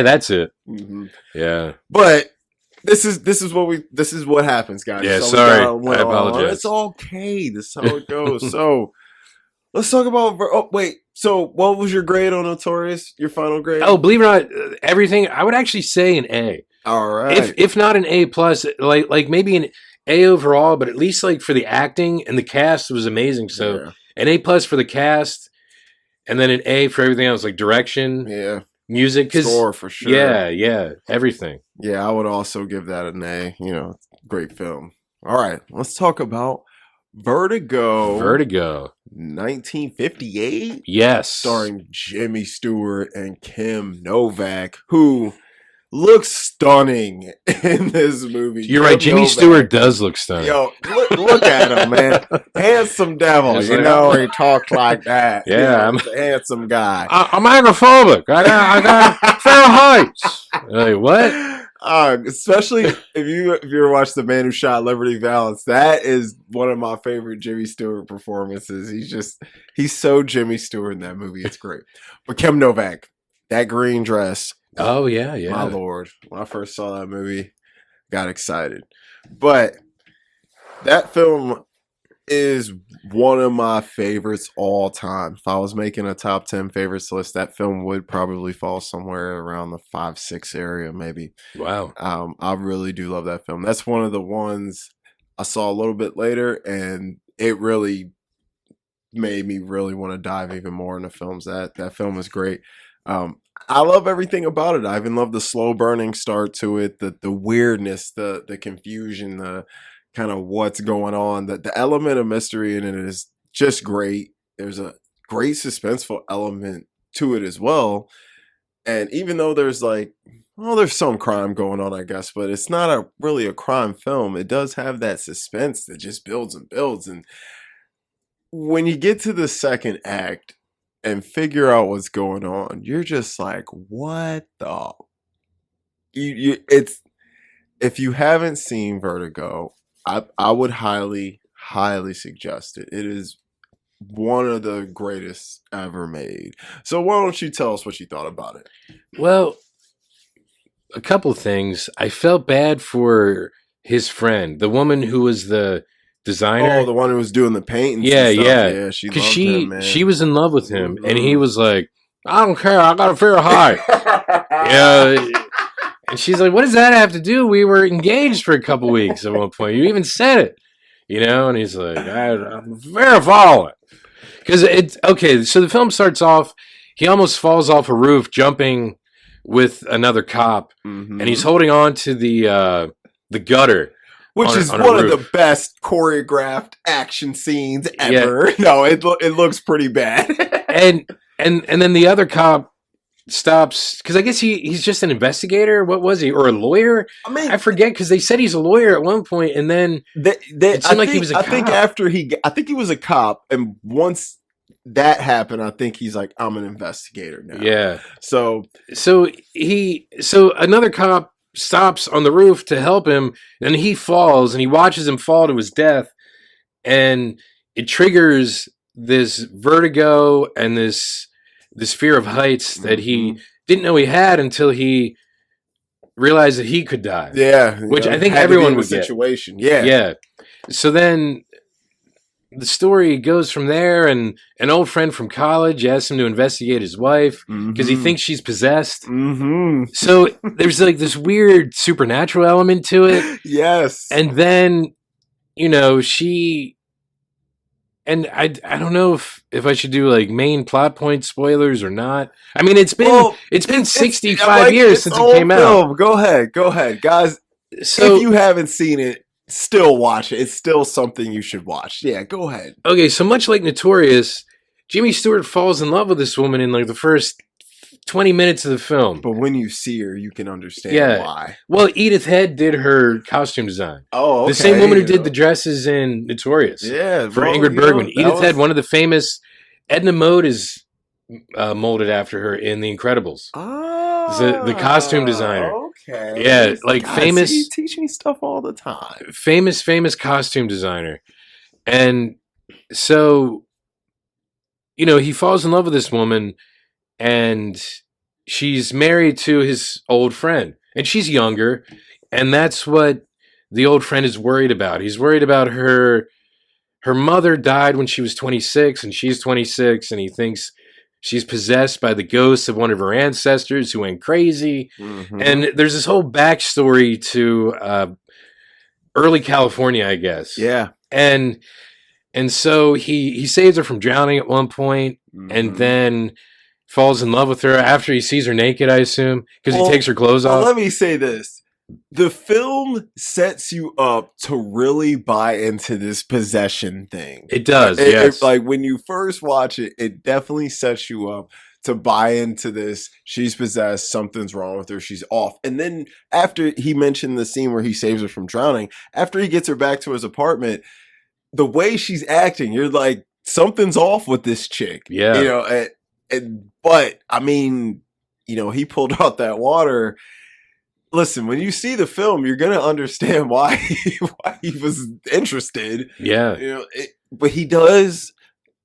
that's it. Mm-hmm. Yeah. But this is what happens, guys. Yeah, so sorry. I apologize. It's okay. This is how it goes. So let's talk about. Oh wait. So what was your grade on Notorious? Your final grade? Oh, believe it or not, everything. I would actually say an A. All right. If not an A plus, like maybe an A overall, but at least like for the acting and the cast was amazing. So an A plus for the cast, and then an A for everything else, like direction, music, score for sure. Yeah, everything. Yeah, I would also give that an A. You know, great film. All right, let's talk about Vertigo. 1958? Yes. Starring Jimmy Stewart and Kim Novak, who looks stunning in this movie. You're right, Jimmy Stewart does look stunning. Yo, look at him, man. Handsome devil. You know, he talks like that. Yeah. I'm a handsome guy. I'm agoraphobic. I got fair heights. Like, what? Especially if you ever watched The Man Who Shot Liberty Valance, that is one of my favorite Jimmy Stewart performances. He's so Jimmy Stewart in that movie. It's great. But Kim Novak, that green dress. Oh yeah. My Lord. When I first saw that movie, got excited. But that film is one of my favorites all time. If I was making a top 10 favorites list, that film would probably fall somewhere around the 5-6 area, maybe. Wow. I really do love that film. That's one of the ones I saw a little bit later, and it really made me really want to dive even more into films. That film is great. I love everything about it. I even love the slow burning start to it, the weirdness, the confusion, the kind of what's going on. The element of mystery in it is just great. There's a great suspenseful element to it as well. And even though there's there's some crime going on, I guess, but it's not really a crime film. It does have that suspense that just builds and builds. And when you get to the second act and figure out what's going on, you're just like, what the? If you haven't seen Vertigo, I would highly, highly suggest it. It is one of the greatest ever made. So why don't you tell us what you thought about it? Well, a couple things. I felt bad for his friend, the woman who was the designer. Oh, the one who was doing the painting. Yeah. Yeah, she loved him, man. She was in love with him, and he was like, I don't care. I got to feel high. Yeah. And she's like, what does that have to do? We were engaged for a couple weeks at one point. You even said it, And he's like, I'm very violent. Because it's okay. So the film starts off, he almost falls off a roof jumping with another cop, and he's holding on to the gutter. Which is one of the best choreographed action scenes ever. Yeah. No, it looks pretty bad. and then the other cop stops because I guess he's just an investigator. What was he, or a lawyer? I mean, I forget because they said he's a lawyer at one point, and then it seemed like he was a cop. I think he was a cop, and once that happened, I think he's like, I'm an investigator now. Yeah. So another cop stops on the roof to help him, and he falls, and he watches him fall to his death, and it triggers this vertigo and this fear of heights that he didn't know he had until he realized that he could die. Yeah, which I think everyone would get. Situation. Yeah, yeah. So then the story goes from there, and an old friend from college asks him to investigate his wife because he thinks she's possessed. So there's like this weird supernatural element to it. Yes. And then, she... And I don't know if I should do like main plot point spoilers or not. I mean, it's been 65 years since it came out. Go ahead, guys. So if you haven't seen it, still watch it. It's still something you should watch. Yeah, go ahead. Okay, so much like Notorious, Jimmy Stewart falls in love with this woman in like the first 20 minutes of the film. But when you see her, you can understand why. Well, Edith Head did her costume design. Oh, okay. The same woman who did the dresses in Notorious. Yeah. For Ingrid Bergman. Edith Head, one of the famous... Edna Mode is molded after her in The Incredibles. Oh. The costume designer. Okay. Yeah, like God, famous... You teach me stuff all the time. Famous costume designer. And so, he falls in love with this woman... And she's married to his old friend. And she's younger. And that's what the old friend is worried about. He's worried about her. Her mother died when she was 26, and she's 26. And he thinks she's possessed by the ghosts of one of her ancestors who went crazy. And there's this whole backstory to early California, I guess. Yeah. And so he saves her from drowning at one point, and then... falls in love with her after he sees her naked, I assume, because he takes her clothes off. Let me say this. The film sets you up to really buy into this possession thing. It does, yes. Like, when you first watch it, it definitely sets you up to buy into this. She's possessed. Something's wrong with her. She's off. And then after he mentioned the scene where he saves her from drowning, after he gets her back to his apartment, the way she's acting, you're like, something's off with this chick. Yeah. But I mean, he pulled out that water. Listen, when you see the film, you're gonna understand why he was interested. Yeah. But he does,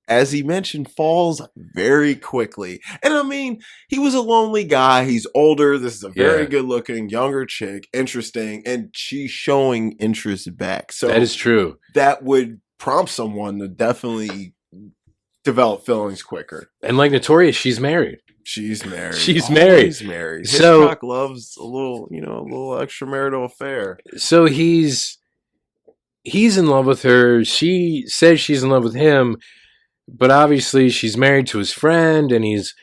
as he mentioned, falls very quickly. And I mean, he was a lonely guy. He's older. This is a very good-looking younger chick, interesting, and she's showing interest back. So that is true. That would prompt someone to definitely develop feelings quicker. And like Notorious, she's married. She's married. She's married. She's married. So Hitchcock loves a little extramarital affair. So he's in love with her. She says she's in love with him, but obviously she's married to his friend, and he's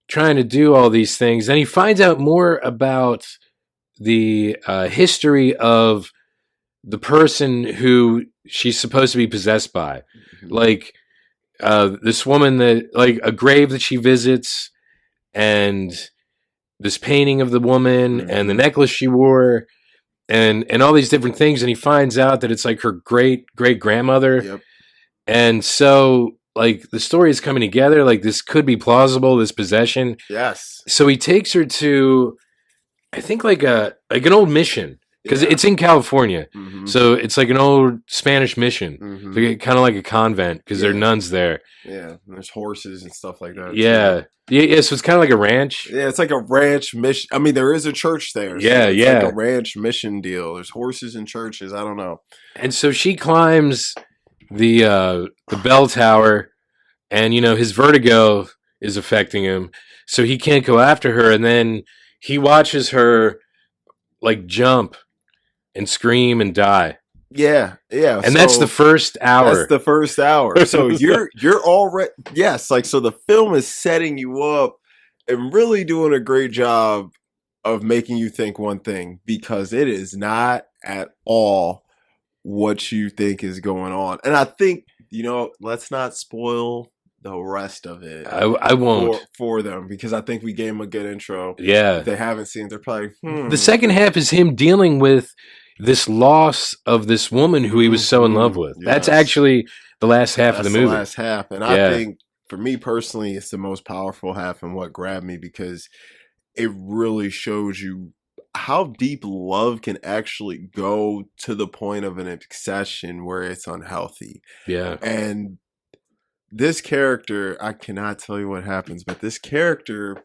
trying to do all these things. And he finds out more about the history of the person who she's supposed to be possessed by. Like, this woman that, like, a grave that she visits, and this painting of the woman, and the necklace she wore, and all these different things. And he finds out that it's like her great grandmother. Yep. And so, like, the story is coming together. Like, this could be plausible, this possession. Yes. So he takes her to, I think, like an old mission. Because it's in California. So it's like an old Spanish mission. Kind of like a convent, because there are nuns there. Yeah, and there's horses and stuff like that. Yeah. Yeah, so it's kind of like a ranch. Yeah, it's like a ranch mission. I mean, there is a church there. So it's like a ranch mission deal. There's horses and churches. I don't know. And so she climbs the bell tower, and, his vertigo is affecting him, so he can't go after her. And then he watches her like jump and scream and die. Yeah, yeah. And that's the So first that's hour. the first hour. So you're already, yes, like, so the film is setting you up and really doing a great job of making you think one thing, because it is not at all what you think is going on. And I think, let's not spoil the rest of it I won't. for them, because I think we gave them a good intro. If Yeah. they haven't seen it, they're probably The second half is him dealing with this loss of this woman who he was so in love with. That's Yes. actually the last half of the That's movie. the last half. And I think, for me personally, it's the most powerful half and what grabbed me, because it really shows you how deep love can actually go to the point of an obsession where it's unhealthy. Yeah. And this character, I cannot tell you what happens, but this character,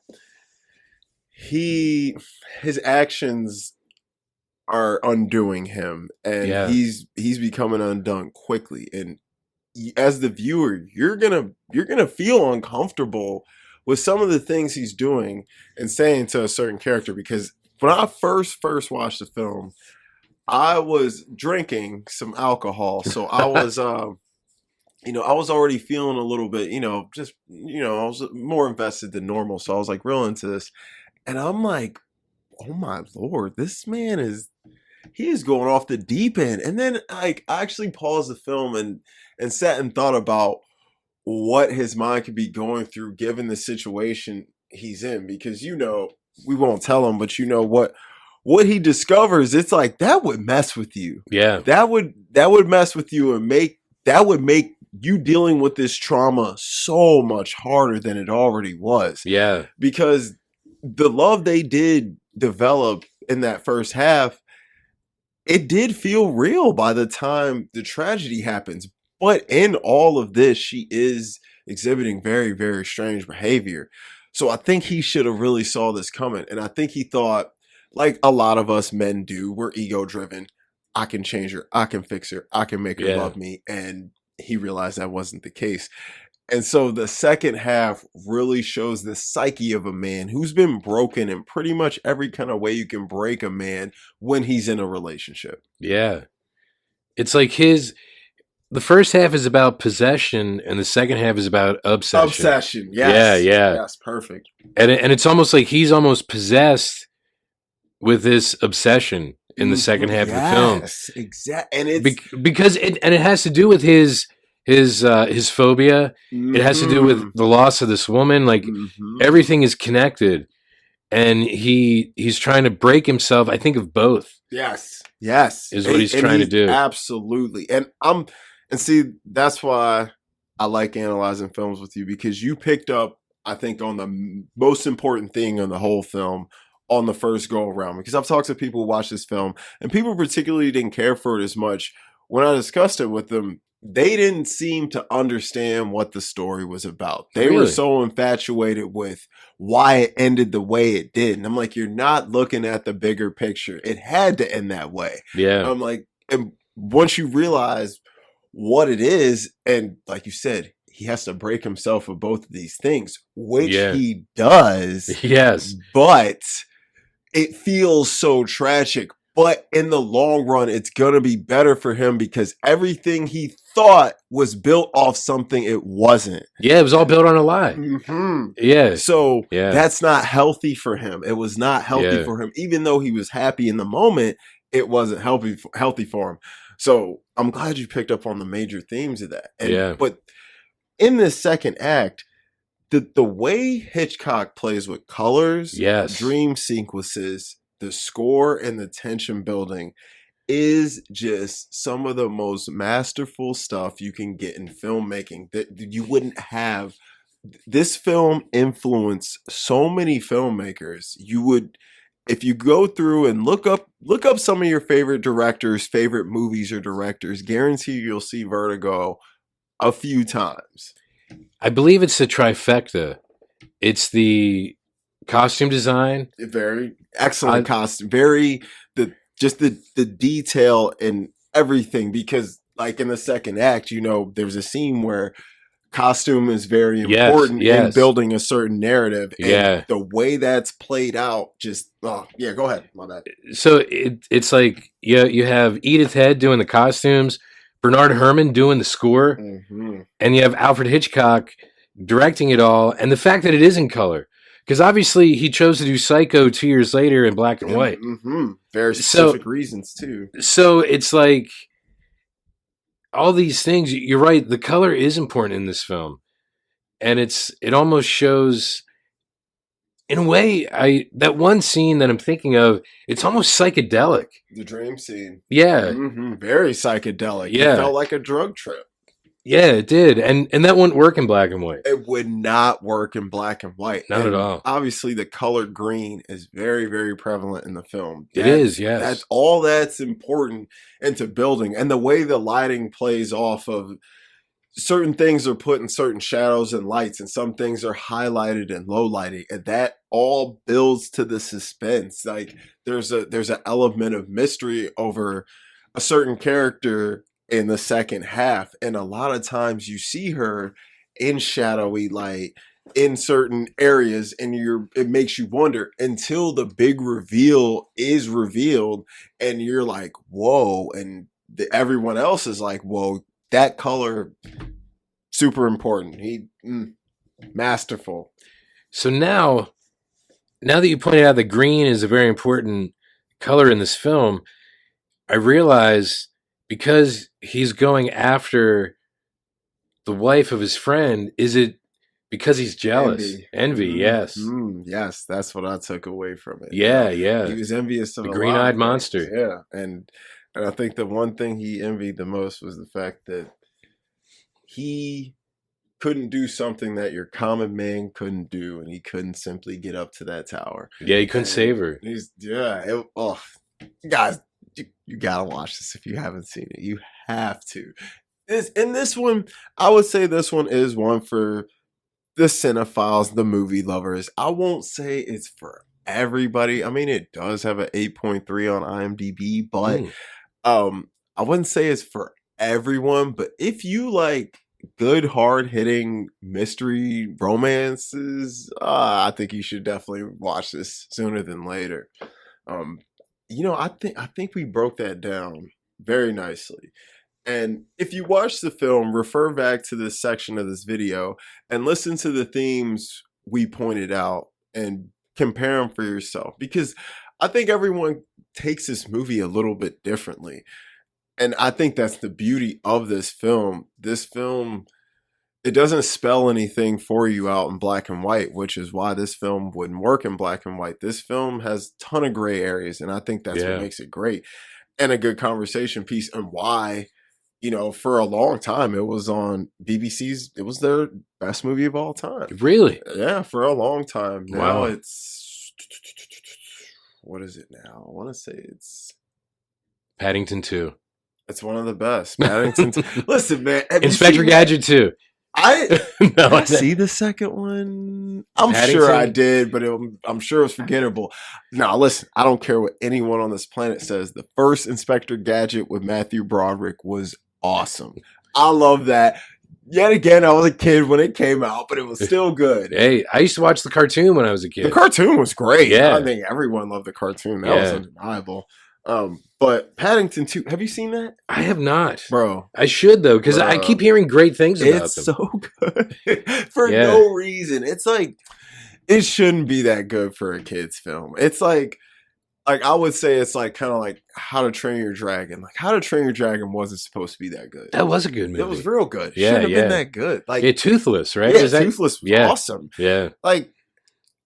his actions are undoing him, and Yeah. he's becoming undone quickly. And as the viewer, you're gonna feel uncomfortable with some of the things he's doing and saying to a certain character, because when I first watched the film, I was drinking some alcohol, so I was I was already feeling a little bit, I was more invested than normal, so I was like real into this, and I'm like, oh my lord, this man he is going off the deep end. And then, like, I actually paused the film and sat and thought about what his mind could be going through given the situation he's in, because we won't tell him, but what he discovers, it's like that would mess with you. Yeah. That would mess with you and make you dealing with this trauma so much harder than it already was. Yeah. Because the love they did develop in that first half, it did feel real by the time the tragedy happens. But in all of this, she is exhibiting very, very strange behavior. So I think he should have really saw this coming. And I think he thought, like a lot of us men do, we're ego driven. I can change her. I can fix her. I can make her love me. And he realized that wasn't the case. And so the second half really shows the psyche of a man who's been broken in pretty much every kind of way you can break a man when he's in a relationship. Yeah. It's like the first half is about possession and the second half is about obsession. Obsession, yes. Yeah. Yes, perfect. And it's almost like he's almost possessed with this obsession in the second half of the film. Yes, exactly. And it's because it has to do with his phobia. It has to do with the loss of this woman. Like everything is connected, and he's trying to break himself. I think of both. Yes, is what he's trying to do. Absolutely, and see, that's why I like analyzing films with you, because you picked up, I think, on the most important thing in the whole film on the first go around. Because I've talked to people who watched this film, and people particularly didn't care for it as much. When I discussed it with them, they didn't seem to understand what the story was about. They were so infatuated with why it ended the way it did. And I'm like, you're not looking at the bigger picture. It had to end that way. Yeah. I'm like, and once you realize what it is, and like you said, he has to break himself of both of these things, which he does. Yes. But it feels so tragic. But in the long run, it's going to be better for him, because everything he thought was built off something it wasn't. Yeah, it was all built on a lie. Yeah. So that's not healthy for him. It was not healthy for him. Even though he was happy in the moment, it wasn't healthy for him. So I'm glad you picked up on the major themes of that. But in this second act, the way Hitchcock plays with colors, dream sequences, the score and the tension building is just some of the most masterful stuff you can get in filmmaking that you wouldn't have. This film influenced so many filmmakers. You would, if you go through and look up some of your favorite directors, favorite movies or directors, guarantee you'll see Vertigo a few times. I believe it's the trifecta. It's the costume design, very excellent costume, very the detail and everything, because like in the second act, there's a scene where costume is very Yes, important in yes. building a certain narrative. And Yeah. the way that's played out, just, oh, yeah, go ahead. My bad. So it's like you have Edith Head doing the costumes, Bernard Herrmann doing the score, Mm-hmm. and you have Alfred Hitchcock directing it all, and the fact that it is in color. Because obviously he chose to do Psycho 2 years later in black and white. Mm-hmm. Very specific reasons, too. So it's like all these things. You're right. The color is important in this film, and it almost shows. In a way, that one scene that I'm thinking of, it's almost psychedelic. The dream scene. Yeah. Mm-hmm. Very psychedelic. Yeah. It felt like a drug trip. Yeah, it did. And that wouldn't work in black and white. It would not work in black and white. Not at all. Obviously, the color green is very, very prevalent in the film. It is, yes. That's all that's important into building. And the way the lighting plays off of certain things are put in certain shadows and lights, and some things are highlighted and low lighting, and that all builds to the suspense. Like there's an element of mystery over a certain character in the second half, and a lot of times you see her in shadowy light in certain areas, and it makes you wonder until the big reveal is revealed, and you're like, whoa, and everyone else is like, whoa, that color super important. Masterful. So now that you pointed out that green is a very important color in this film, I realize because he's going after the wife of his friend, is it because he's jealous? Envy, yes. Yes, that's what I took away from it. Yeah, yeah. He was envious of the a green-eyed lot monster. Yeah, and I think the one thing he envied the most was the fact that he couldn't do something that your common man couldn't do, and he couldn't simply get up to that tower. Yeah, he couldn't save her. Guys, you gotta watch this if you haven't seen it. You have to. This one, I would say this one is one for the cinephiles, the movie lovers. I won't say it's for everybody. I mean, it does have an 8.3 on IMDb, but I wouldn't say it's for everyone. But if you like good, hard-hitting mystery romances, I think you should definitely watch this sooner than later. I think we broke that down very nicely. And if you watch the film, refer back to this section of this video and listen to the themes we pointed out and compare them for yourself. Because I think everyone takes this movie a little bit differently. And I think that's the beauty of this film. This film, it doesn't spell anything for you out in black and white, which is why this film wouldn't work in black and white. This film has a ton of gray areas, and I think that's what makes it great. And a good conversation piece, and why, for a long time, it was on BBC's, it was their best movie of all time. Really? Yeah, for a long time. Now Wow. it's, what is it now? I want to say it's Paddington 2. It's one of the best. Paddington. Listen, man. Inspector Gadget 2. Did I see the second one? I'm Paddington? sure I did, but I'm sure it was forgettable. Now, listen, I don't care what anyone on this planet says. The first Inspector Gadget with Matthew Broderick was awesome. I love that. Yet again, I was a kid when it came out, but it was still good. Hey, I used to watch the cartoon when I was a kid. The cartoon was great. Yeah. I think everyone loved the cartoon. That was undeniable. But Paddington 2, have you seen that? I have not. Bro. I should, though, because I keep hearing great things about them. It's so good. For no reason. It's like, it shouldn't be that good for a kid's film. It's like I would say it's like kind of like How to Train Your Dragon. Like How to Train Your Dragon wasn't supposed to be that good. That was a good movie. It was real good. It Yeah, shouldn't have been that good. Like Toothless, right? Yeah, Toothless was awesome. Yeah. Like,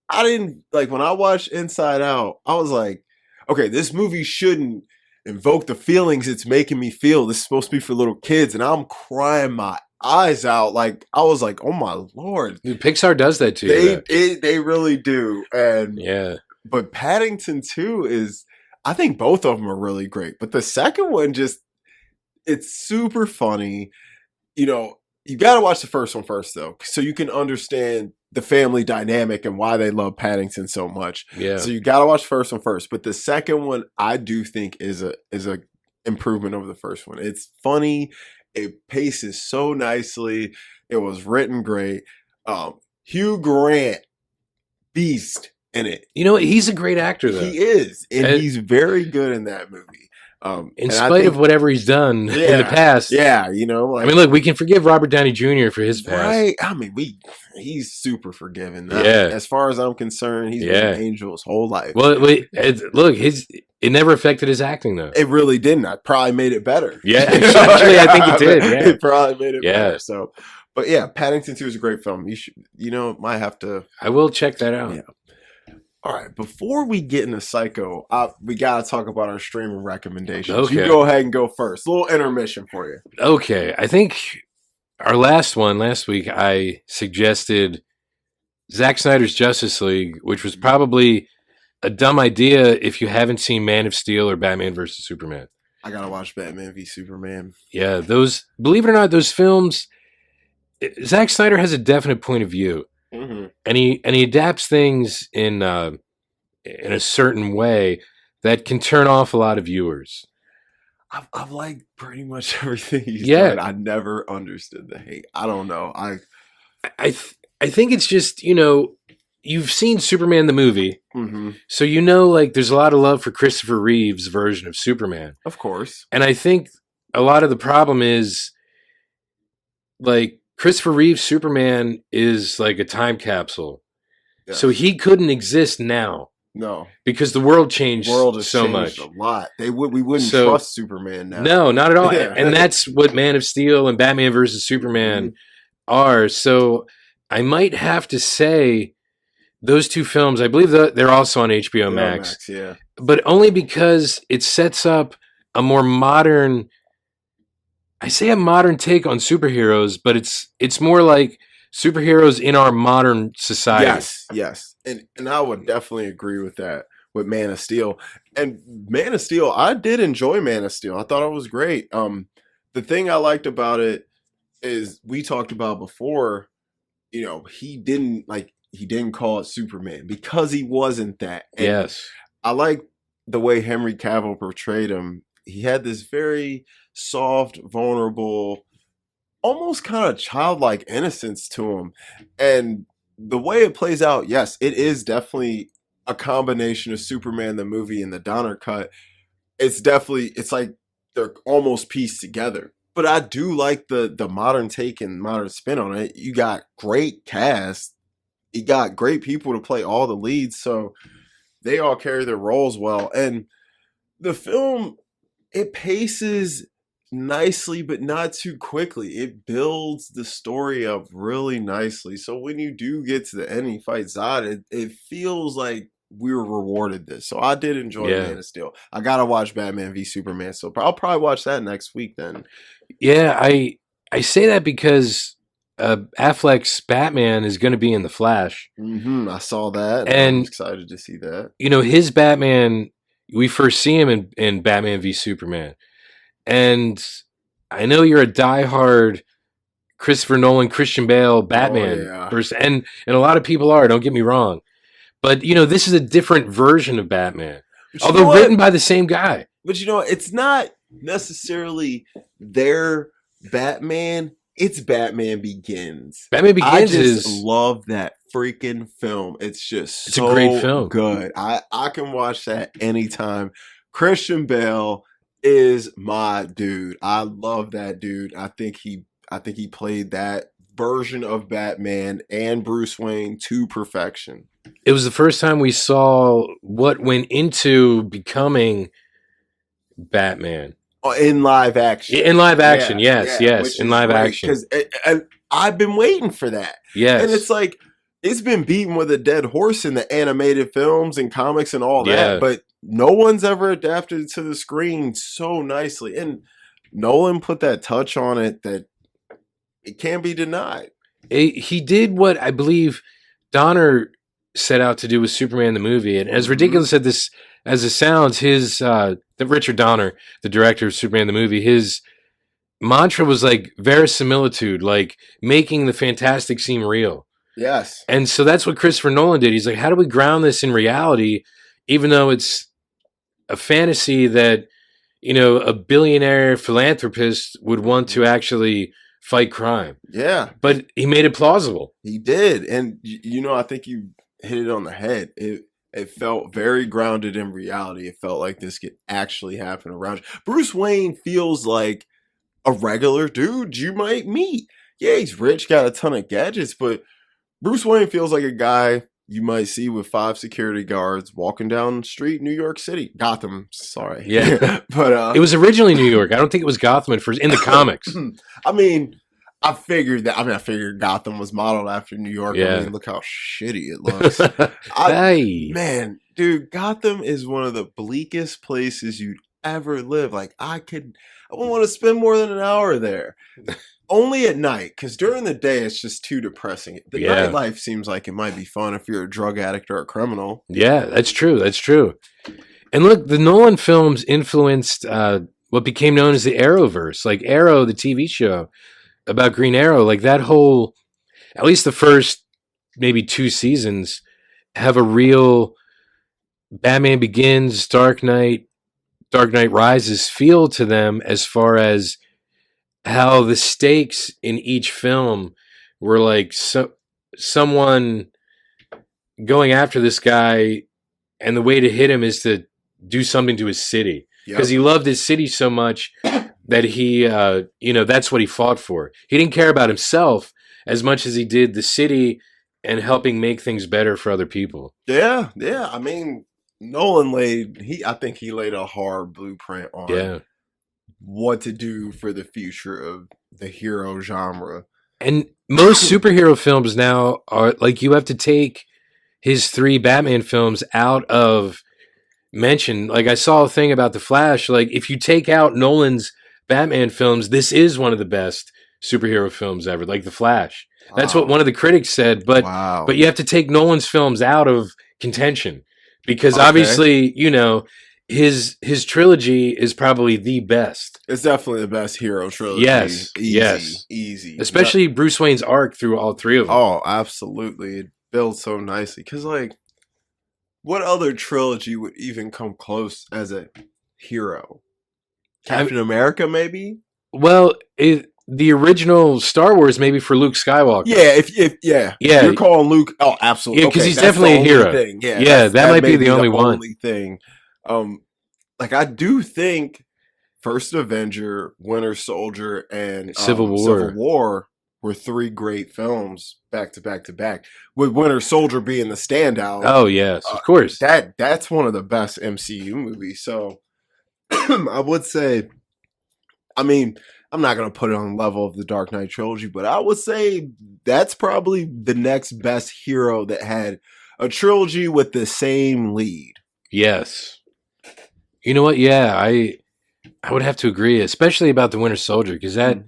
I didn't, like, when I watched Inside Out, I was like, okay, this movie shouldn't invoke the feelings it's making me feel. This is supposed to be for little kids, and I'm crying my eyes out. Like, I was like, oh my Lord. Dude, Pixar does that too. They really do. And but Paddington 2 is, I think both of them are really great. But the second one it's super funny. You got to watch the first one first, though, so you can understand the family dynamic and why they love Paddington so much. Yeah. So you got to watch the first one first. But the second one, I do think is a improvement over the first one. It's funny. It paces so nicely. It was written great. Hugh Grant, beast in it. You know what? He's a great actor, though. He is, and And he's very good in that movie. in And I spite think, of whatever he's done in the yeah, past. yeah, you know, like, I mean, look, we can forgive Robert Downey Jr. for his past. right? I mean, he's super forgiving. Yeah. As far as I'm concerned, he's been an angel his whole life. Well, look, it never affected his acting, though. It really didn't. I probably made it better. Yeah, actually, I think it did. Yeah. It probably made it better. So, but yeah, Paddington 2 is a great film. You should, might have to. I will check that out. Yeah. All right, before we get into Psycho, we got to talk about our streaming recommendations. Okay. You go ahead and go first. A little intermission for you. Okay. I think our last week, I suggested Zack Snyder's Justice League, which was probably a dumb idea if you haven't seen Man of Steel or Batman vs. Superman. I got to watch Batman v Superman. Yeah, believe it or not, those films, Zack Snyder has a definite point of view. Mm-hmm. And he adapts things in a certain way that can turn off a lot of viewers. I've liked pretty much everything he's done. I never understood the hate. I don't know. I think it's just, you've seen Superman the movie, so like there's a lot of love for Christopher Reeve's version of Superman. Of course. And I think a lot of the problem is, like, Christopher Reeve's Superman is like a time capsule. Yes. So he couldn't exist now. No. Because the world changed so much. A lot. We wouldn't trust Superman now. No, not at all. Yeah. And that's what Man of Steel and Batman versus Superman are. So I might have to say those two films, I believe they're also on HBO Max. Yeah. But only because it sets up a more modern, I say a modern take on superheroes, but it's more like superheroes in our modern society. Yes. And I would definitely agree with that with Man of Steel. And Man of Steel, I did enjoy Man of Steel. I thought it was great. The thing I liked about it is we talked about before, he didn't call it Superman because he wasn't that. And yes. I like the way Henry Cavill portrayed him. He had this very soft, vulnerable, almost kind of childlike innocence to him. And the way it plays out, yes, it is definitely a combination of Superman the movie and the Donner cut. It's like they're almost pieced together. But I do like the modern take and modern spin on it. You got great cast. You got great people to play all the leads, so they all carry their roles well. And the film, it paces nicely, but not too quickly. It builds the story up really nicely. So when you do get to the end and you fight Zod, it feels like we were rewarded this. So I did enjoy Man of Steel. I gotta watch Batman v Superman, so I'll probably watch that next week then. Yeah, I say that because Affleck's Batman is going to be in The Flash. I saw that, and I'm excited to see that. His Batman, we first see him in Batman v Superman. And I know you're a diehard Christopher Nolan, Christian Bale Batman person, and a lot of people are, don't get me wrong. But, this is a different version of Batman, although written by the same guy. But, it's not necessarily their Batman. It's Batman Begins. Batman Begins I love that freaking film. It's so a great film. Good. I can watch that anytime. Christian Bale is my dude. I love that dude. I think he played that version of Batman and Bruce Wayne to perfection. It was the first time we saw what went into becoming Batman. In live action. In live action, yes. In live action. Because I've been waiting for that. Yes. And it's like, it's been beaten with a dead horse in the animated films and comics and all that, but no one's ever adapted to the screen so nicely. And Nolan put that touch on it that it can't be denied. He did what I believe Donner set out to do with Superman the movie. And as ridiculous as it sounds, the Richard Donner, the director of Superman the movie, his mantra was like verisimilitude, like making the fantastic seem real. Yes. And so that's what Christopher Nolan did. He's like, how do we ground this in reality, even though it's a fantasy that, a billionaire philanthropist would want to actually fight crime. Yeah. But he made it plausible. He did. And, I think you hit it on the head. It felt very grounded in reality. It felt like this could actually happen around you. Bruce Wayne feels like a regular dude you might meet. Yeah, he's rich, got a ton of gadgets, but Bruce Wayne feels like a guy you might see with 5 security guards walking down the street in New York City. Gotham, sorry. Yeah. But it was originally New York. I don't think it was Gotham at first in the comics. I figured Gotham was modeled after New York. Yeah. I mean, look how shitty it looks. Hey. Man, dude, Gotham is one of the bleakest places you'd ever live. Like, I wouldn't want to spend more than an hour there. Only at night, because during the day, it's just too depressing. The nightlife seems like it might be fun if you're a drug addict or a criminal. Yeah, that's true. That's true. And look, the Nolan films influenced what became known as the Arrowverse. Like Arrow, the TV show about Green Arrow, like that whole, at least the first maybe 2 seasons, have a real Batman Begins, Dark Knight Rises feel to them, as far as how the stakes in each film were like someone going after this guy, and the way to hit him is to do something to his city, because he loved his city so much that he, that's what he fought for. He didn't care about himself as much as he did the city and helping make things better for other people. Yeah. I mean, Nolan I think he laid a hard blueprint on what to do for the future of the hero genre. And most superhero films now are like, you have to take his 3 Batman films out of mention. Like, I saw a thing about The Flash. Like, if you take out Nolan's Batman films, this is one of the best superhero films ever, like The Flash. That's what one of the critics said. But you have to take Nolan's films out of contention, because obviously, his trilogy is probably the best. It's definitely the best hero trilogy. Yes. Easy. Especially Bruce Wayne's arc through all 3 of them. Oh, absolutely. It builds so nicely. Because, like, what other trilogy would even come close as a hero? Captain America, maybe? Well, the original Star Wars, maybe for Luke Skywalker. Yeah, you're calling Luke. Oh, absolutely. Yeah, because he's definitely a hero. Thing. Yeah, that might be the only one. Thing. Like, I do think First Avenger, Winter Soldier, and Civil War were 3 great films back to back to back, with Winter Soldier being the standout. Oh yes, of course. That's one of the best MCU movies. So I would say, I mean, I'm not going to put it on the level of the Dark Knight trilogy, but I would say that's probably the next best hero that had a trilogy with the same lead. Yes. You know what? Yeah, I would have to agree, especially about the Winter Soldier, because that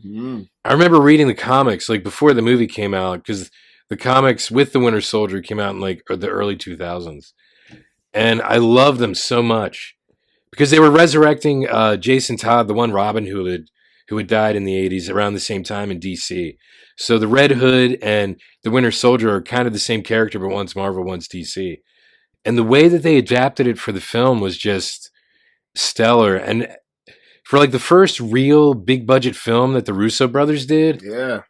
I remember reading the comics like before the movie came out, because the comics with the Winter Soldier came out in like the early 2000s, and I loved them so much because they were resurrecting Jason Todd, the one Robin who had died in the 80s around the same time in DC. So the Red Hood and the Winter Soldier are kind of the same character, but one's Marvel, one's DC. And the way that they adapted it for the film was just stellar. And for like the first real big budget film that the Russo brothers did,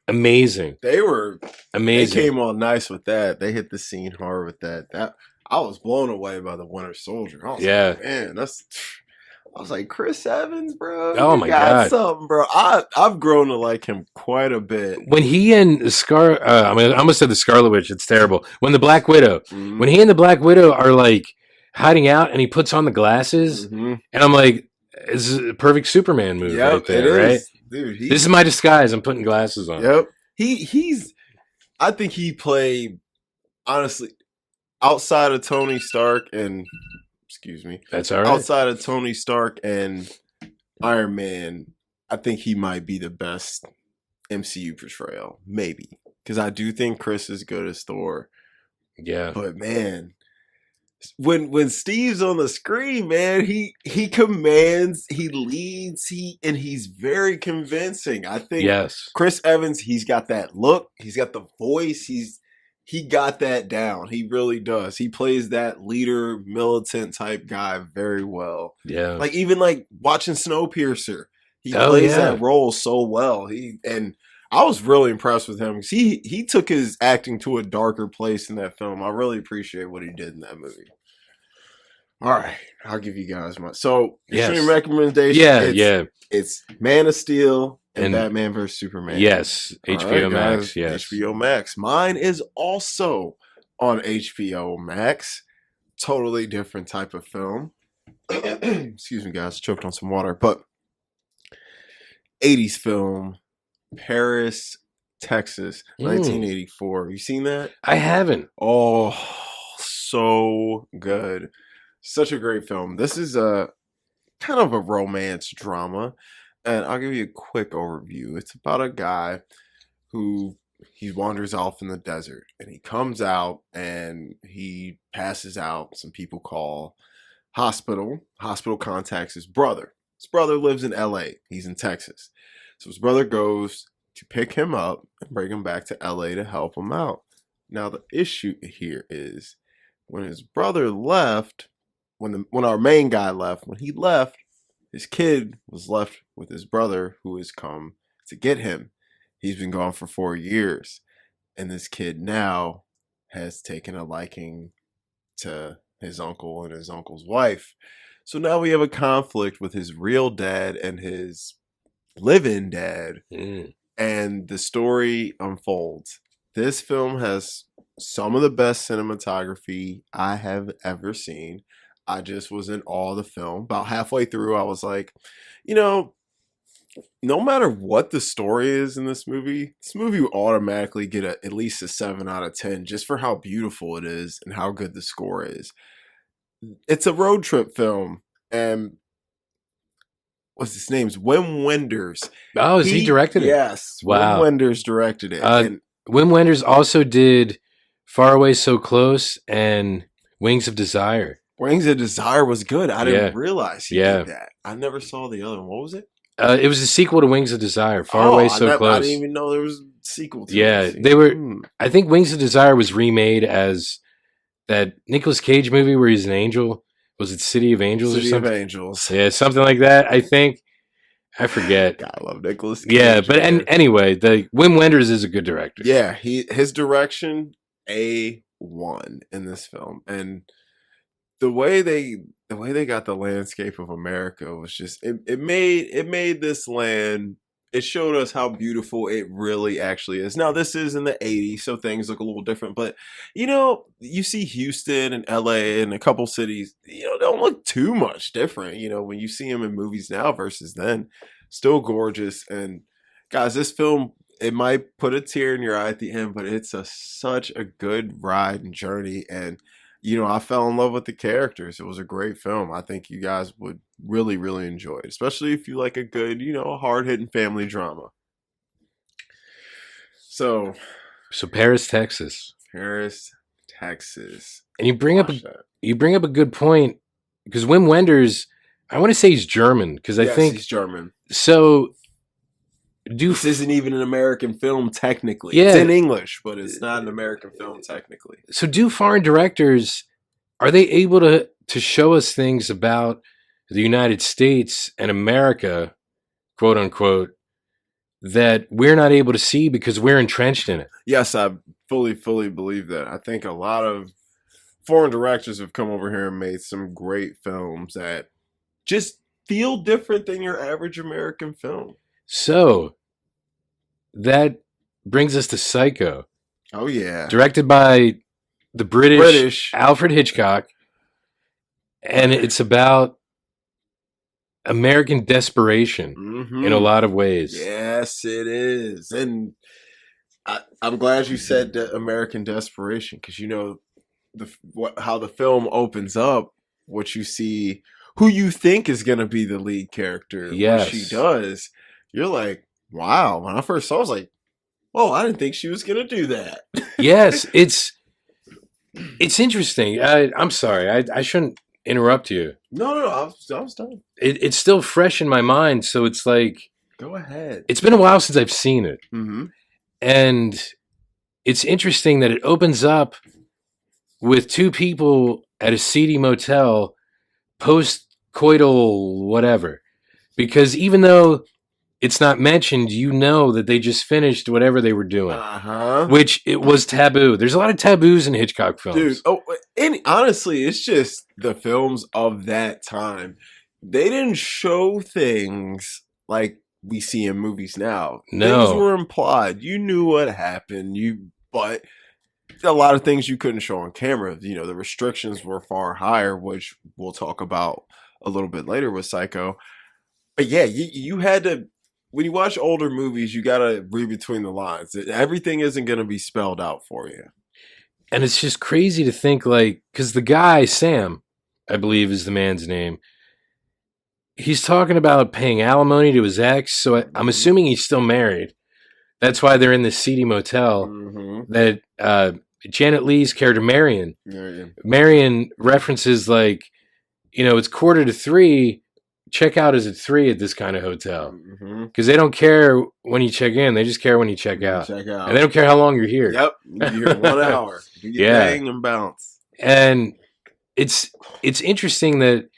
amazing. They were amazing. They came on nice with that. They hit the scene hard with that. I was blown away by the Winter Soldier. I was like, man, I was like, Chris Evans, bro. Oh my God, something, bro. I've grown to like him quite a bit. When he and I almost said the Scarlet Witch. It's terrible. When the Black Widow, when he and the Black Widow are like hiding out, and he puts on the glasses, and I'm like, this is a perfect Superman movie right there, right? Dude, this is my disguise. I'm putting glasses on. Yep. I think he played, honestly, outside of Tony Stark and. Excuse me. That's all right. Outside of Tony Stark and Iron Man, I think he might be the best MCU portrayal. Maybe. Because I do think Chris is good as Thor. Yeah. But man, when Steve's on the screen, man, he commands, he leads, and he's very convincing. I think Chris Evans, he's got that look, he's got the voice, he got that down. He really does. He plays that leader, militant type guy very well. Yeah. Like even like watching Snowpiercer, he Oh, plays yeah. that role so well. I was really impressed with him because he took his acting to a darker place in that film. I really appreciate what he did in that movie. All right, I'll give you guys my extreme recommendation. Yeah, it's Man of Steel and Batman vs Superman. Yes, HBO Max. Guys, yes, HBO Max. Mine is also on HBO Max. Totally different type of film. Excuse me, guys. Choked on some water, but 80s film, Paris, Texas, 1984. You seen that? I haven't. Oh, so good. Such a great film. This is a kind of a romance drama, and I'll give you a quick overview. It's about a guy who he wanders off in the desert, and he comes out and he passes out. Some people call hospital. Hospital contacts his brother. His brother lives in LA. He's in Texas. So his brother goes to pick him up and bring him back to LA to help him out. Now the issue here is when his brother left, when our main guy left, when he left, his kid was left with his brother who has come to get him. He's been gone for 4 years. And this kid now has taken a liking to his uncle and his uncle's wife. So now we have a conflict with his real dad and his live-in dad. And the story unfolds. This film has some of the best cinematography I have ever seen. I just was in awe of the film. About halfway through, I was like, no matter what the story is in this movie will automatically get at least a 7 out of 10 just for how beautiful it is and how good the score is. It's a road trip film, and what's his name's Wim Wenders. Oh, he directed it? Yes. Wow. Wim Wenders directed it. And Wim Wenders also did Far Away So Close and Wings of Desire. Wings of Desire was good. I didn't realize he did that. I never saw the other one. What was it? It was a sequel to Wings of Desire. Far Away So Close. I didn't even know there was a sequel to it. Yeah, they were. I think Wings of Desire was remade as that Nicolas Cage movie where he's an angel. Was it City of Angels or something? City of Angels. Yeah, something like that. I think. I forget. God, I love Nicolas Cage. Yeah, but anyway, the Wim Wenders is a good director. Yeah, his direction A1 in this film, and the way they got the landscape of America was just it made this land. It showed us how beautiful it really actually is. Now this is in the 80s, so things look a little different, but you see Houston and LA and a couple cities, don't look too much different, when you see them in movies now versus then. Still gorgeous. And guys, this film, it might put a tear in your eye at the end, but it's such a good ride and journey. And I fell in love with the characters. It was a great film. I think you guys would really, really enjoy it, especially if you like a good, hard-hitting family drama. So Paris, Texas. Paris, Texas. And you bring up a good point, because Wim Wenders, I want to say he's German, because I think he's German. So this isn't even an American film technically. Yeah. It's in English, but it's not an American film technically. So do foreign directors, are they able to show us things about the United States and America, quote unquote, that we're not able to see because we're entrenched in it? Yes, I fully believe that. I think a lot of foreign directors have come over here and made some great films that just feel different than your average American film. So that brings us to Psycho. Oh, yeah. Directed by the British Alfred Hitchcock. And it's about American desperation in a lot of ways. Yes, it is. And I'm glad you said American desperation, because how the film opens up, what you see, who you think is going to be the lead character, what she does, you're like, wow. When I first saw it, I was like, oh, I didn't think she was going to do that. Yes, it's interesting. I'm sorry. I shouldn't interrupt you. No, I was done. It's still fresh in my mind, so it's like... Go ahead. It's been a while since I've seen it. Mm-hmm. And it's interesting that it opens up with two people at a seedy motel post coital whatever. Because even though it's not mentioned, you know that they just finished whatever they were doing, which it was taboo. There's a lot of taboos in Hitchcock films. Dude, and honestly, it's just the films of that time. They didn't show things like we see in movies now. No. Things were implied. You knew what happened. But a lot of things you couldn't show on camera. You know, the restrictions were far higher, which we'll talk about a little bit later with Psycho. But yeah, you had to, when you watch older movies, you got to read between the lines. Everything isn't going to be spelled out for you. And it's just crazy to think, like, because the guy, Sam, I believe is the man's name, he's talking about paying alimony to his ex. So I'm assuming he's still married. That's why they're in this seedy motel that Janet Leigh's character, Marion references, like, you know, it's 2:45. Check out is at 3 at this kind of hotel. Because they don't care when you check in. They just care when you check out. And they don't care how long you're here. Yep. You're here 1 hour. Do your thing and bounce. And it's interesting that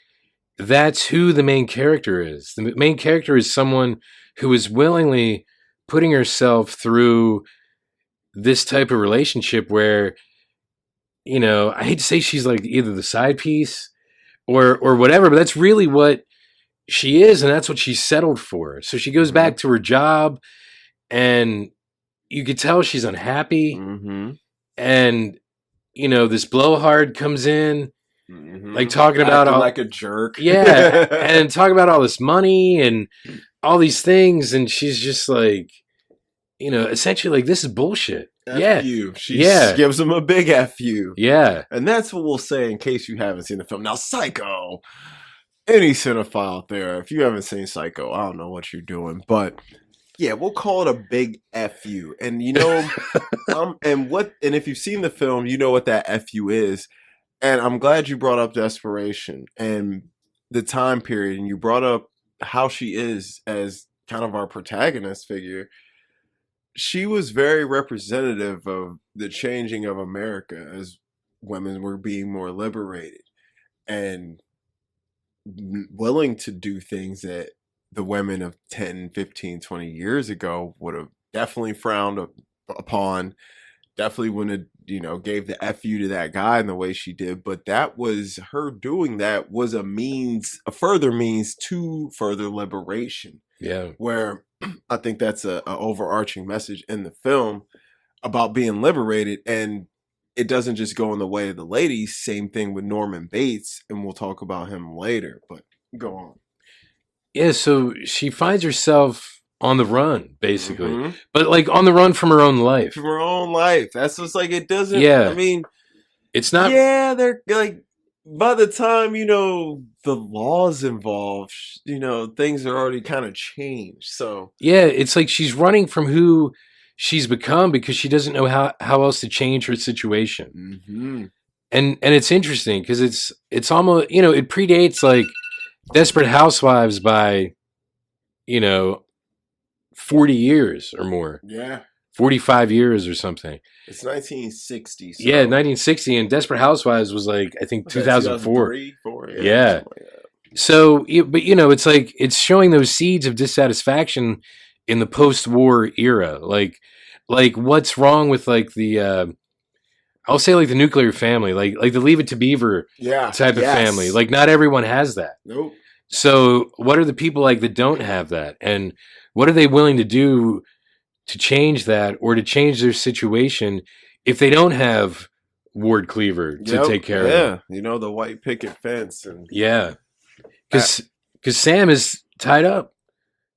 that's who the main character is. The main character is someone who is willingly putting herself through this type of relationship where, you know, I hate to say she's like either the side piece or whatever, but that's really what she is, and that's what she settled for. So she goes back to her job, and you could tell she's unhappy. And, you know, this blowhard comes in, like talking about all, like a jerk. Yeah, and talking about all this money and all these things, and she's just like, you know, essentially like, this is bullshit. F you. She gives him a big F you. Yeah. And that's what we'll say in case you haven't seen the film. Now, Psycho, any cinephile out there, if you haven't seen Psycho, I don't know what you're doing, but yeah, we'll call it a big F you. And you know, and if you've seen the film, you know what that F you is. And I'm glad you brought up desperation and the time period, and you brought up how she is as kind of our protagonist figure. She was very representative of the changing of America as women were being more liberated and willing to do things that the women of 10, 15, 20 years ago would have definitely frowned upon. Definitely wouldn't have, you know, gave the FU to that guy in the way she did. But that was her doing that was a further means to further liberation. Yeah. Where I think that's a overarching message in the film about being liberated, and it doesn't just go in the way of the ladies. Same thing with Norman Bates, and we'll talk about him later, but go on. Yeah, so she finds herself on the run, basically. But like on the run from her own life. From her own life. That's just like, it doesn't, yeah. I mean, it's not. Yeah, they're like, by the time, you know, the laws involved, you know, things are already kind of changed. So yeah, it's like she's running from who she's become because she doesn't know how else to change her situation. And it's interesting because it's almost, you know, it predates like Desperate Housewives by, you know, 40 years or more. Yeah. 45 years or something. It's 1960. So. Yeah, 1960, and Desperate Housewives was like, I think 2004. 2004? Yeah. So, but you know, it's like, it's showing those seeds of dissatisfaction in the post-war era. Like what's wrong with like the, I'll say like the nuclear family, like the Leave It to Beaver type of family. Like not everyone has that. Nope. So what are the people like that don't have that? And what are they willing to do to change that or to change their situation if they don't have Ward Cleaver to take care of them? You know, the white picket fence. And because Sam is tied up.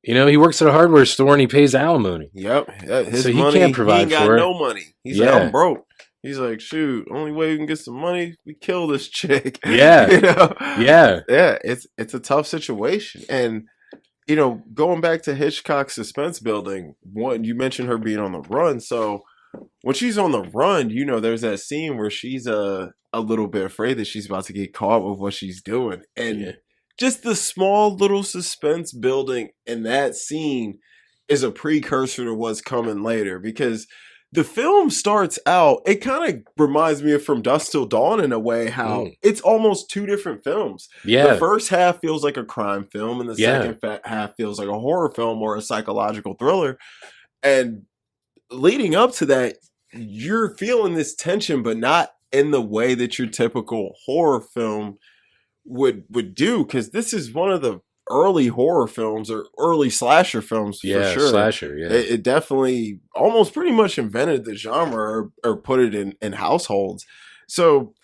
You know, he works at a hardware store and he pays alimony. His so money, he can't provide he ain't for got it. no money. He's like, I'm broke. He's like, shoot, only way we can get some money, we kill this chick. Yeah. You know? Yeah. Yeah, it's a tough situation. And, you know, going back to Hitchcock's suspense building, one, you mentioned her being on the run. So when she's on the run, you know, there's that scene where she's a little bit afraid that she's about to get caught with what she's doing. And just the small little suspense building in that scene is a precursor to what's coming later, because the film starts out, it kind of reminds me of From Dusk Till Dawn in a way, how it's almost two different films. Yeah. The first half feels like a crime film, and the Yeah. second half feels like a horror film or a psychological thriller. And leading up to that, you're feeling this tension, but not in the way that your typical horror film would do, because this is one of the early horror films or early slasher films, for sure. Slasher, yeah. It definitely almost pretty much invented the genre, or put it in households. So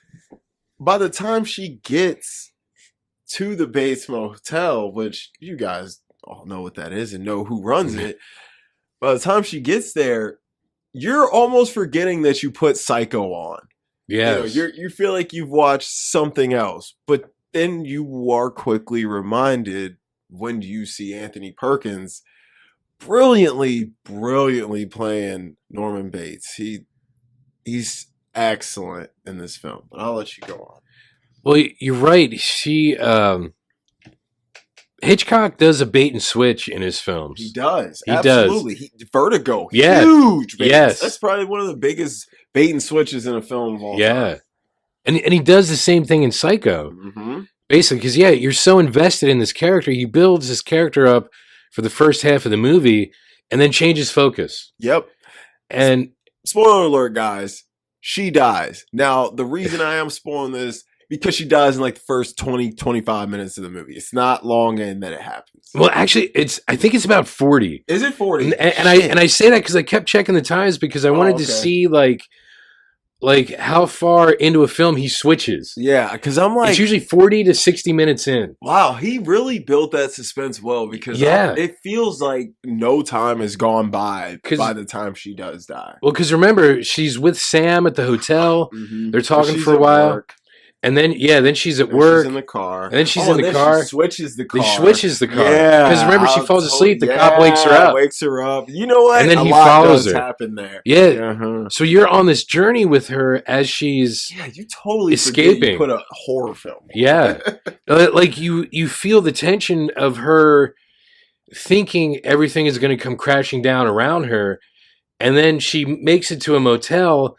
by the time she gets to the Bates Motel, which you guys all know what that is and know who runs it, by the time she gets there, you're almost forgetting that you put Psycho on. Yeah. You feel like you've watched something else, but then you are quickly reminded when you see Anthony Perkins brilliantly playing Norman Bates. He's excellent in this film, but I'll let you go on. Well, you're right. Hitchcock does a bait and switch in his films. He does. He Absolutely. does. Vertigo. Yeah. Huge bait. Yes. That's probably one of the biggest bait and switches in a film of all time. And he does the same thing in Psycho. Mm-hmm. Basically, because, you're so invested in this character. He builds this character up for the first half of the movie and then changes focus. Yep. And spoiler alert, guys. She dies. Now, the reason I am spoiling this, because she dies in like the first 20, 25 minutes of the movie. It's not long in that it happens. Well, actually, I think it's about 40. Is it 40? And I say that because I kept checking the times, because I wanted to see like how far into a film he switches. Yeah, because I'm like, it's usually 40 to 60 minutes in. Wow, he really built that suspense well, because it feels like no time has gone by the time she does die. Well, because remember, she's with Sam at the hotel. Mm-hmm. They're talking for a while. Work. And then, then she's at work. She's in the car. And then she's in the car. She switches the car. She switches the car. Yeah. Because remember, she falls asleep. The cop wakes her up. You know what? And then he follows her. Happen there. Yeah. Uh-huh. So you're on this journey with her as she's you totally escaping. You put a horror film. Yeah. Like you feel the tension of her thinking everything is going to come crashing down around her. And then she makes it to a motel,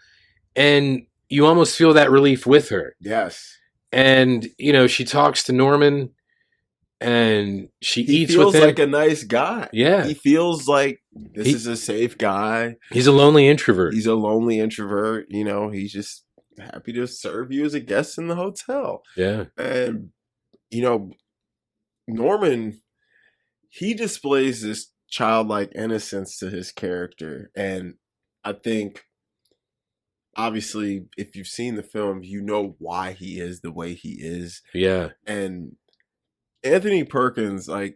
and you almost feel that relief with her. Yes. And, she talks to Norman, and he eats with him. He feels like a nice guy. Yeah. He feels like this is a safe guy. He's a lonely introvert. He's just happy to serve you as a guest in the hotel. Yeah. And, Norman, he displays this childlike innocence to his character. And I think, obviously, if you've seen the film, you know why he is the way he is. Yeah. And Anthony Perkins, I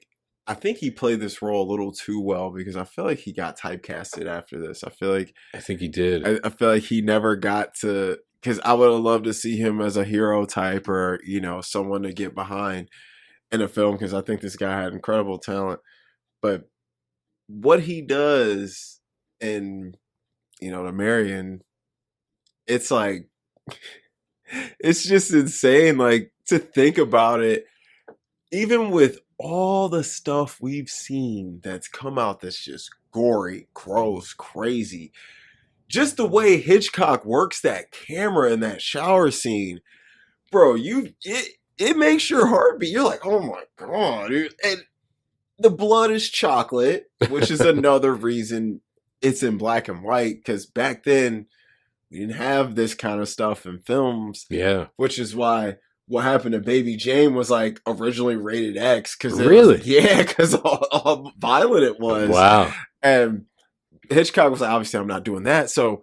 think he played this role a little too well, because I feel like he got typecasted after this. I think he did. I feel like he never got to, because I would have loved to see him as a hero type, or, someone to get behind in a film, because I think this guy had incredible talent. But what he does in, the Marion, it's like, it's just insane, to think about it, even with all the stuff we've seen that's come out that's just gory, gross, crazy. Just the way Hitchcock works that camera in that shower scene, bro, it makes your heart beat. You're like, oh my God, dude. And the blood is chocolate, which is another reason it's in black and white, because back then, we didn't have this kind of stuff in films. Yeah. Which is why What Happened to Baby Jane was originally rated X. Really? Because how violent it was. Wow. And Hitchcock was like, obviously I'm not doing that. So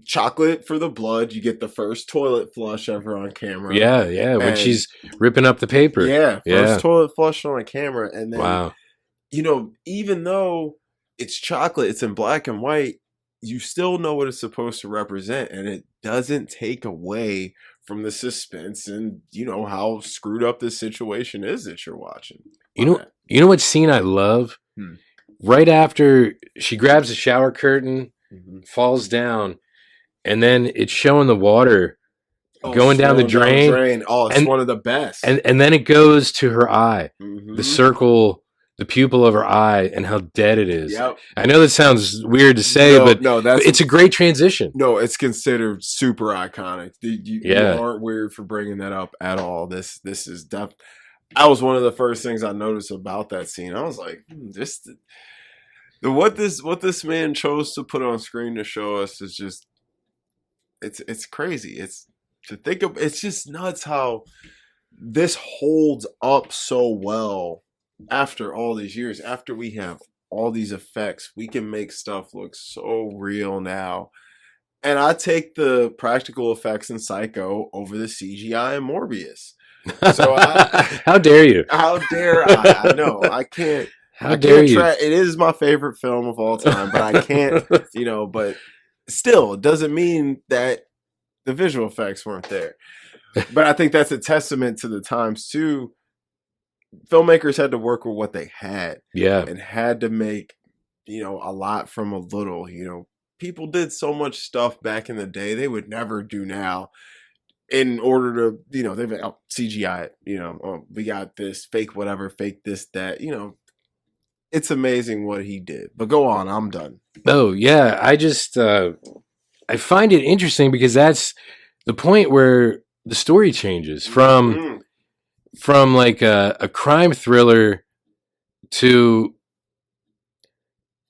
chocolate for the blood. You get the first toilet flush ever on camera. Yeah. When she's ripping up the paper. Yeah. First toilet flush on camera. And then, wow. Even though it's chocolate, it's in black and white, you still know what it's supposed to represent, and it doesn't take away from the suspense and how screwed up this situation is that you're watching. You know what scene I love? Right after she grabs the shower curtain, falls down, and then it's showing the water going down the drain. Oh, it's one of the best. And then it goes to her eye, the the pupil of her eye and how dead it is. Yep. I know that sounds weird to say, but it's a great transition. No, it's considered super iconic. You aren't weird for bringing that up at all. This is that was one of the first things I noticed about that scene. I was like, what this man chose to put on screen to show us is just it's crazy. It's to think of. It's just nuts how this holds up so well after all these years. After we have all these effects, we can make stuff look so real now. And I take the practical effects in Psycho over the CGI in Morbius. So how dare you? How dare I? I know I can't. How dare you? It is my favorite film of all time, but I can't. But still, it doesn't mean that the visual effects weren't there. But I think that's a testament to the times too. Filmmakers had to work with what they had, and had to make, a lot from a little. People did so much stuff back in the day they would never do now. In order to, they've CGI it. We got this fake whatever, fake this that. It's amazing what he did. But go on, I'm done. Oh yeah, I just I find it interesting because that's the point where the story changes from like a crime thriller to,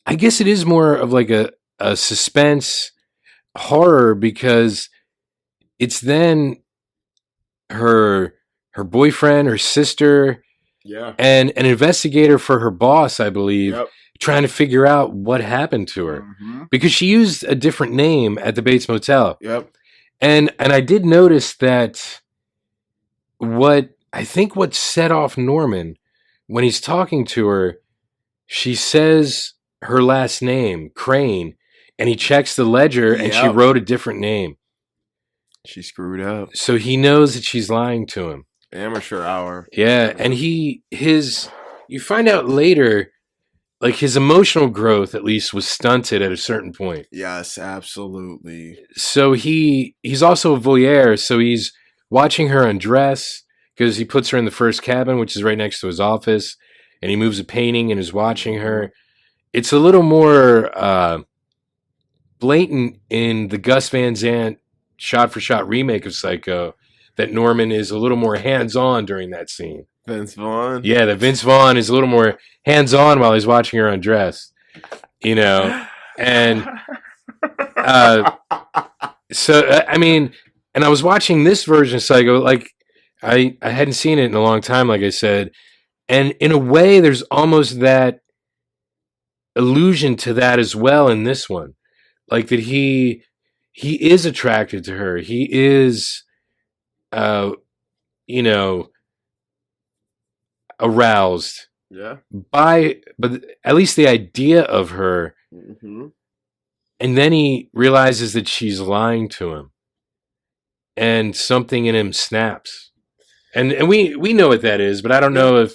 I guess it is more of like a suspense horror, because it's then her boyfriend, her sister, and an investigator for her boss, I believe, trying to figure out what happened to her, because she used a different name at the Bates Motel. And I did notice that what set off Norman when he's talking to her, she says her last name, Crane, and he checks the ledger and she wrote a different name. She screwed up. So he knows that she's lying to him. Amateur hour. Yeah, and you find out later, like his emotional growth at least was stunted at a certain point. Yes, absolutely. So he's also a voyeur, so he's watching her undress because he puts her in the first cabin, which is right next to his office, and he moves a painting and is watching her. It's a little more blatant in the Gus Van Sant shot-for-shot remake of Psycho, that Norman is a little more hands-on during that scene. Vince Vaughn? Yeah, that Vince Vaughn is a little more hands-on while he's watching her undress. And so, I mean, and I was watching this version of Psycho, like, I hadn't seen it in a long time, like I said, and in a way, there's almost that allusion to that as well in this one. Like, that he is attracted to her. He is, aroused. Yeah. But at least the idea of her. Mm-hmm. And then he realizes that she's lying to him. And something in him snaps. And we know what that is, but I don't know if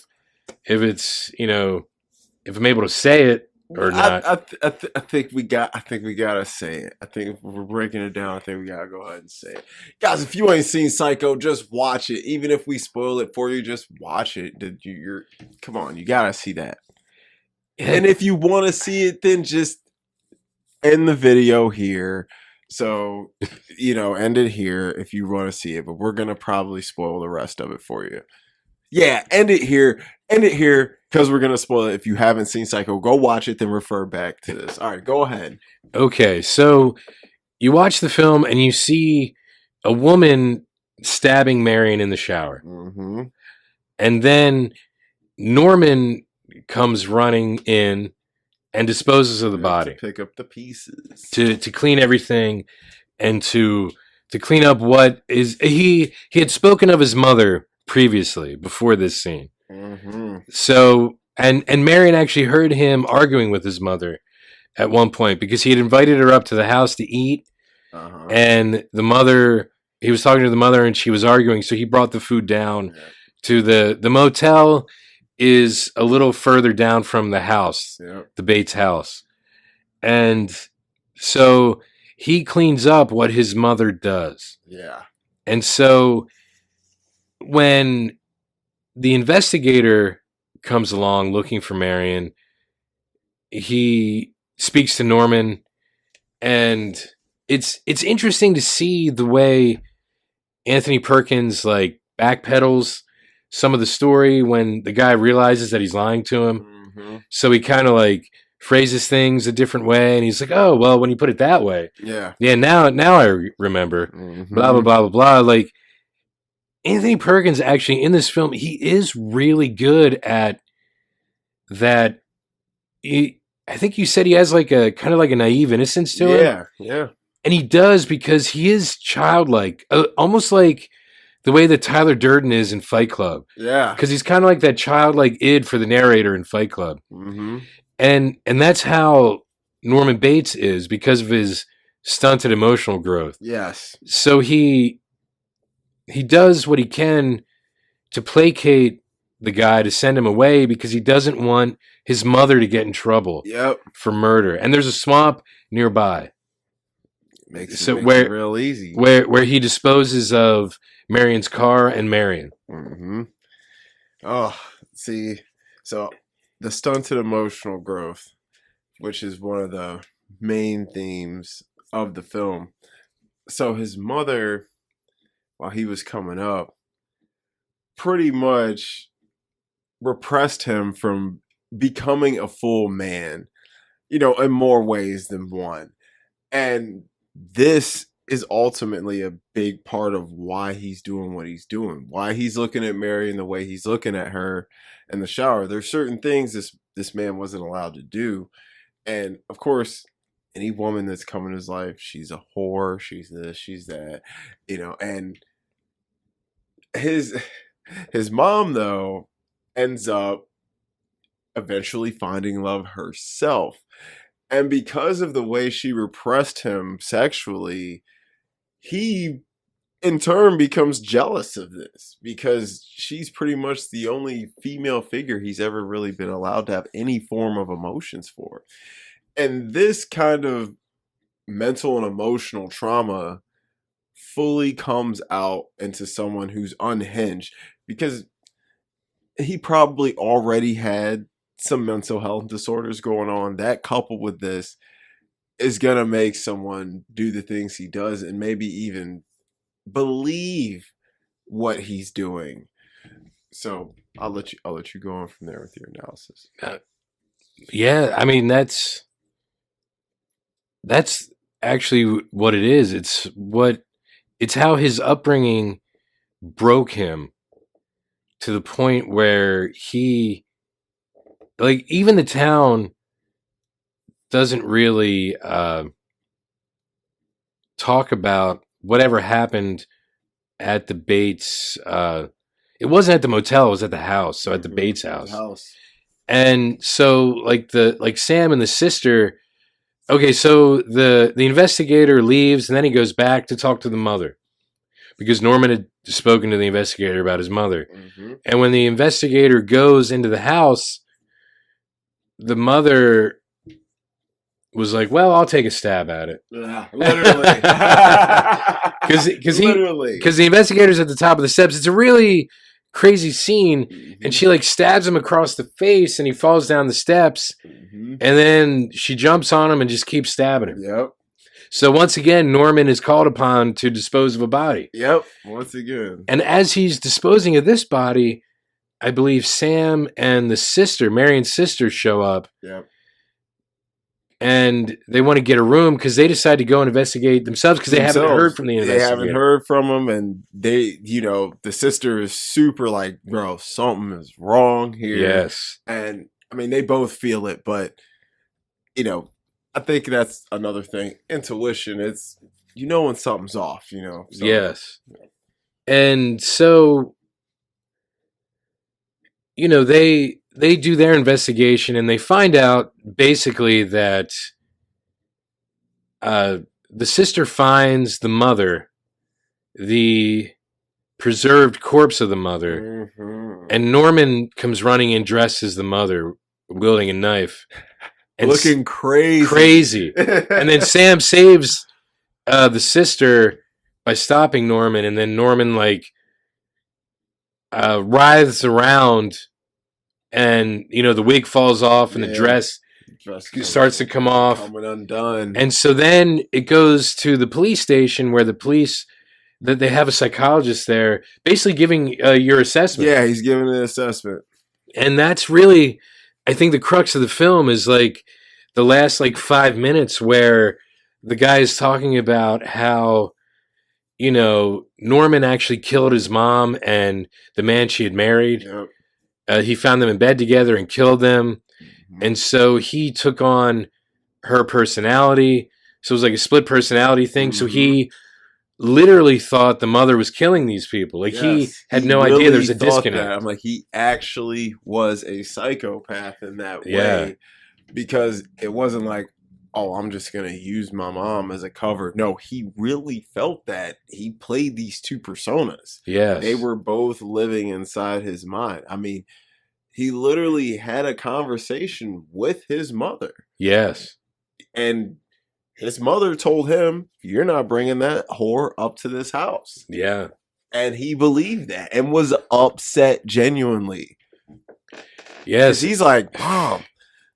it's, if I'm able to say it or not. I think we gotta say it. I think if we're breaking it down, I think we gotta go ahead and say it. Guys, if you ain't seen Psycho, just watch it. Even if we spoil it for you, just watch it. Come on, you gotta see that. And if you want to see it, then just end the video here. So, end it here if you want to see it. But we're gonna probably spoil the rest of it for you. Yeah, end it here. End it here because we're gonna spoil it. If you haven't seen Psycho, go watch it, then refer back to this. All right, go ahead. Okay, so you watch the film and you see a woman stabbing Marion in the shower. Mm-hmm. And then Norman comes running in and disposes of the body. To pick up the pieces. To clean everything and to clean up what is... He had spoken of his mother previously, before this scene. Mm-hmm. So, and Marion actually heard him arguing with his mother at one point because he had invited her up to the house to eat. Uh-huh. And he was talking to the mother and she was arguing. So he brought the food down to the motel is a little further down from the house, the Bates house. And so he cleans up what his mother does. Yeah. And so when the investigator comes along looking for Marion. He speaks to Norman, and it's interesting to see the way Anthony Perkins like backpedals some of the story when the guy realizes that he's lying to him. Mm-hmm. So he kind of like phrases things a different way, and he's like, "Oh, well, when you put it that way, Yeah. now I remember." Mm-hmm. Blah blah blah blah blah. Like Anthony Perkins, actually in this film, he is really good at that. I think you said he has like a kind of like a naive innocence to him. Yeah, yeah. And he does, because he is childlike, almost like the way that Tyler Durden is in Fight Club. Yeah. Because he's kind of like that childlike id for the narrator in Fight Club. Mm-hmm. And that's how Norman Bates is, because of his stunted emotional growth. Yes. So he does what he can to placate the guy, to send him away, because he doesn't want his mother to get in trouble Yep. for murder. And there's a swamp nearby. Makes it real easy. Where he disposes of Marion's car and Marion. Mm-hmm. Oh, see, so the stunted emotional growth, which is one of the main themes of the film. So his mother, while he was coming up, pretty much repressed him from becoming a full man, in more ways than one. And this is ultimately a big part of why he's doing what he's doing, why he's looking at Marion the way he's looking at her in the shower. There's certain things this man wasn't allowed to do. And of course, any woman that's come in his life, she's a whore, she's this, she's that, and his mom, though, ends up eventually finding love herself. And because of the way she repressed him sexually, he in turn becomes jealous of this, because she's pretty much the only female figure he's ever really been allowed to have any form of emotions for. And this kind of mental and emotional trauma fully comes out into someone who's unhinged, because he probably already had some mental health disorders going on. That, coupled with this, is going to make someone do the things he does and maybe even believe what he's doing. So I'll let you go on from there with your analysis. Yeah, I mean, that's actually what it is. It's how his upbringing broke him to the point where he, like, even the town doesn't really talk about whatever happened at the Bates. It wasn't at the motel; it was at the house. So at the Bates house. And so, like Sam and the sister. Okay, so the investigator leaves, and then he goes back to talk to the mother, because Norman had spoken to the investigator about his mother. Mm-hmm. And when the investigator goes into the house, the mother was like, "Well, I'll take a stab at it." Yeah, literally. Because the investigator's at the top of the steps. It's a really crazy scene, mm-hmm. And she like stabs him across the face, and he falls down the steps, mm-hmm. And then she jumps on him and just keeps stabbing him. Yep. So once again, Norman is called upon to dispose of a body. Yep. Once again. And as he's disposing of this body, I believe Sam and the sister, Marion's sister, show up. Yep. And they want to get a room because they decide to go and investigate themselves because they haven't heard from the investigator. They haven't heard from him, and they, the sister is super like, bro, something is wrong here. Yes. And I mean, they both feel it, but I think that's another thing. Intuition. It's when something's off. So, yes. And so, they do their investigation, and they find out basically that the sister finds the mother, the preserved corpse of the mother, mm-hmm. And Norman comes running in dressed as the mother, wielding a knife. And looking crazy. Crazy. And then Sam saves the sister by stopping Norman, and then Norman writhes around and the wig falls off and the dress starts to come off, coming undone. And so then it goes to the police station where the police, that they have a psychologist there basically giving your assessment. Yeah, he's giving an assessment. And that's really, I think, the crux of the film is like the last 5 minutes where the guy is talking about how, Norman actually killed his mom and the man she had married. Yep. He found them in bed together and killed them. Mm-hmm. And so he took on her personality. So it was like a split personality thing. Mm-hmm. So he literally thought the mother was killing these people. He had no idea there was a disconnect. I'm like, he actually was a psychopath in that way, because it wasn't like, oh, I'm just going to use my mom as a cover. No, he really felt that. He played these two personas. Yes. They were both living inside his mind. I mean, he literally had a conversation with his mother. Yes. And his mother told him, you're not bringing that whore up to this house. Yeah. And he believed that and was upset genuinely. Yes. He's like, Mom,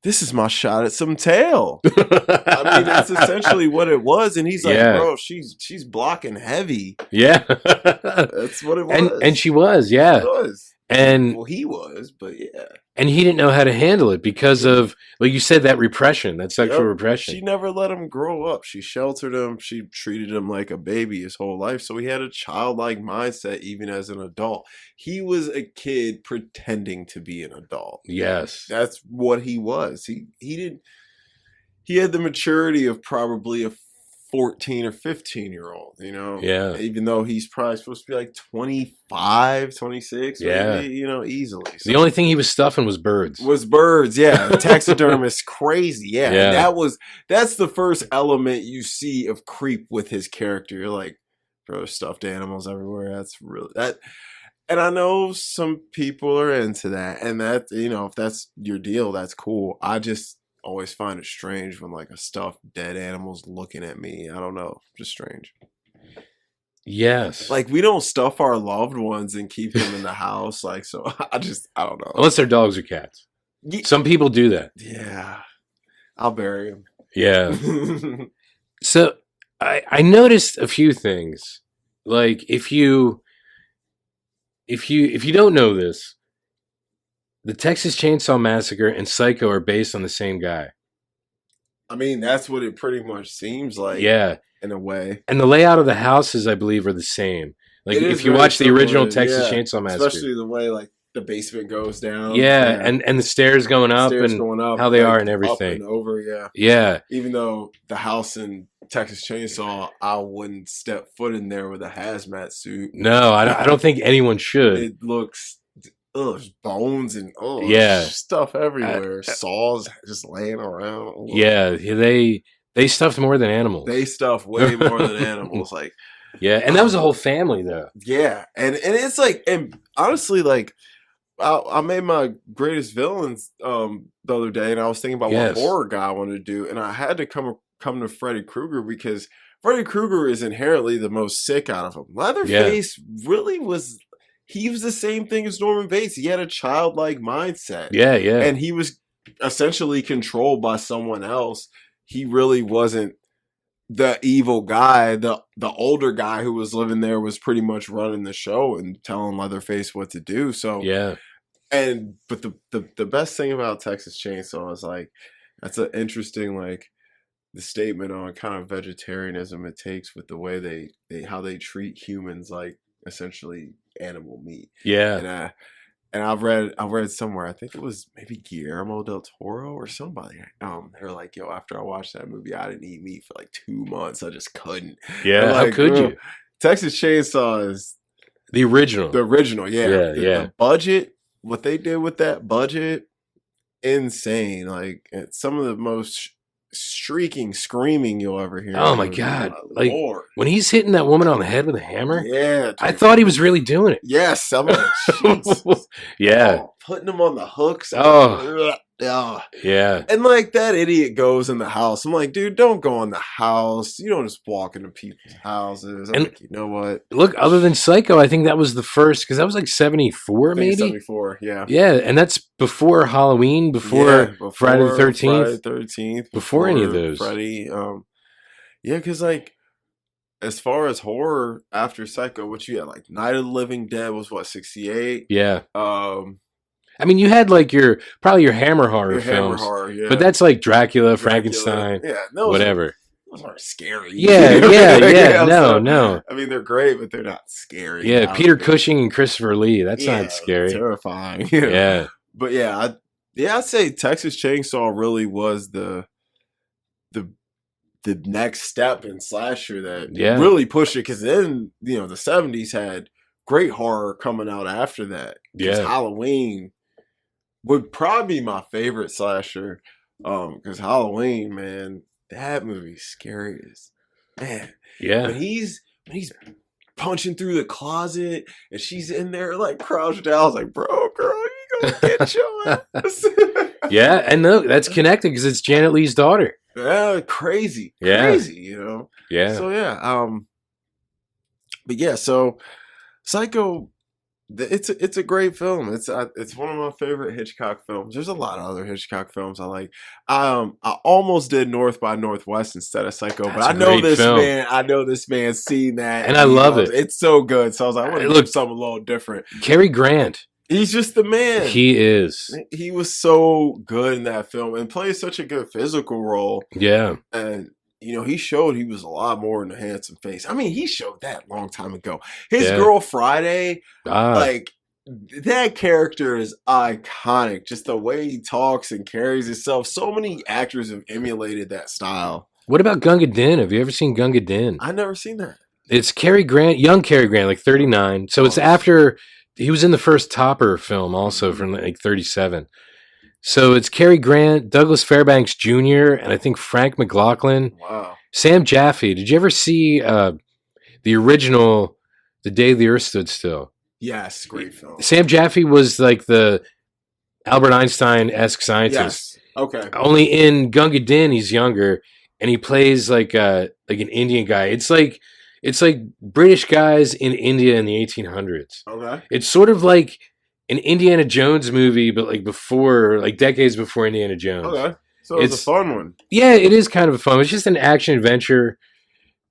this is my shot at some tail. I mean, that's essentially what it was. And he's like, bro, she's blocking heavy. Yeah. That's what it was. And she was, yeah. She was. And well, he was, but yeah. And he didn't know how to handle it because of, like you said, that repression, that sexual repression. She never let him grow up. She sheltered him. She treated him like a baby his whole life. So he had a childlike mindset even as an adult. He was a kid pretending to be an adult. Yes. That's what he was. He had the maturity of probably a 14 or 15-year-old, Yeah. Even though he's probably supposed to be like 25, 26, yeah. Maybe, easily. So the only thing he was stuffing was birds. Yeah. Taxidermist, crazy. Yeah. Yeah. And that's the first element you see of creep with his character. You're like, bro, stuffed animals everywhere. That's really that. And I know some people are into that. And that, if that's your deal, that's cool. I just always find it strange when like a stuffed dead animal's looking at me. I don't know. Just strange. Yes. Like we don't stuff our loved ones and keep them in the house. Like, so I don't know. Unless they're dogs or cats. Some people do that. Yeah. I'll bury them. Yeah. So I noticed a few things. Like if you don't know this, the Texas Chainsaw Massacre and Psycho are based on the same guy. I mean, that's what it pretty much seems like. Yeah. In a way. And the layout of the houses, I believe, are the same. Like if you watch the original Texas Chainsaw Massacre. Especially the way like the basement goes down. Yeah. And the stairs going up how they are and everything. Up and over, yeah. Yeah. Even though the house in Texas Chainsaw, I wouldn't step foot in there with a hazmat suit. No, I don't think anyone should. It looks... there's bones and stuff everywhere. Saws just laying around. Yeah, they stuffed more than animals. They stuff way more than animals. Like, yeah, and that was a whole family though. Yeah, and it's like, and honestly, like, I made my greatest villains the other day, and I was thinking about what horror guy I wanted to do, and I had to come to Freddy Krueger because Freddy Krueger is inherently the most sick out of them. Leatherface really was. He was the same thing as Norman Bates. He had a childlike mindset. Yeah, yeah. And he was essentially controlled by someone else. He really wasn't the evil guy. The older guy who was living there was pretty much running the show and telling Leatherface what to do. So yeah. But the best thing about Texas Chainsaw is like that's an interesting like the statement on kind of vegetarianism it takes with the way how they treat humans like essentially animal meat. Yeah. And I read somewhere, I think it was maybe Guillermo del Toro or somebody. They're like, yo, after I watched that movie, I didn't eat meat for like 2 months. I just couldn't. Yeah, like, how could you? Texas Chainsaw is the original. The original, yeah. The budget, what they did with that budget, insane. Like some of the most shrieking, screaming you'll ever hear. Oh my God. Like Lord. When he's hitting that woman on the head with a hammer. Yeah. Dude. I thought he was really doing it. Yes. I'm like, yeah. putting them on the hooks. Oh. ugh. Yeah. And like that idiot goes in the house. I'm like, dude, don't go in the house. You don't just walk into people's houses. I'm And like, you know what? look, other than Psycho, I think that was the first, because that was like 74, I think it's maybe? 74. Yeah. Yeah, and that's before Halloween, before Friday the 13th, Friday the 13th, before any of those. Freddy. Yeah, because like as far as horror after Psycho, what you had like Night of the Living Dead was what 68. Yeah. Um, I mean, you had like probably your Hammer horror films, horror, yeah. but that's like Dracula, Frankenstein, yeah, whatever. Those aren't scary. Yeah, yeah. So, no. I mean, they're great, but they're not scary. Yeah, Peter Cushing and Christopher Lee. That's not scary. Terrifying. Yeah. But yeah, I'd say Texas Chainsaw really was the next step in slasher that really pushed it. Because then the 70s had great horror coming out after that. Because Halloween would probably be my favorite slasher. Because Halloween, man, that movie's scary as man. Yeah. When he's punching through the closet and she's in there like crouched down, I was like, bro, girl, you gonna get your ass. Yeah, and look, that's connected because it's Janet Leigh's daughter. Yeah, crazy. Yeah. Crazy, Yeah. So yeah, but yeah, so Psycho, it's a great film. It's one of my favorite Hitchcock films. There's a lot of other Hitchcock films I like. I almost did North by Northwest instead of Psycho, but I know this man's seen that, and I love it. It's so good. So I was like, I want to look something a little different. Cary Grant. He's just the man. He is. He was so good in that film and plays such a good physical role. Yeah. And he showed he was a lot more than a handsome face. I mean, he showed that a long time ago. His girl Friday, like that character is iconic. Just the way he talks and carries himself. So many actors have emulated that style. What about Gunga Din? Have you ever seen Gunga Din? I've never seen that. It's Cary Grant, young Cary Grant, like 39. So it's after he was in the first Topper film, also from like 37. So it's Cary Grant, Douglas Fairbanks Jr., and I think Frank McLaughlin. Wow. Sam Jaffe. Did you ever see the original The Day the Earth Stood Still? Yes, great film. Sam Jaffe was like the Albert Einstein-esque scientist. Yes. Okay. Only in Gunga Din, he's younger, and he plays like an Indian guy. It's like British guys in India in the 1800s. Okay. It's sort of like an Indiana Jones movie, but like before, like decades before Indiana Jones. Okay. So it's a fun one. Yeah, it is kind of fun. It's just an action adventure.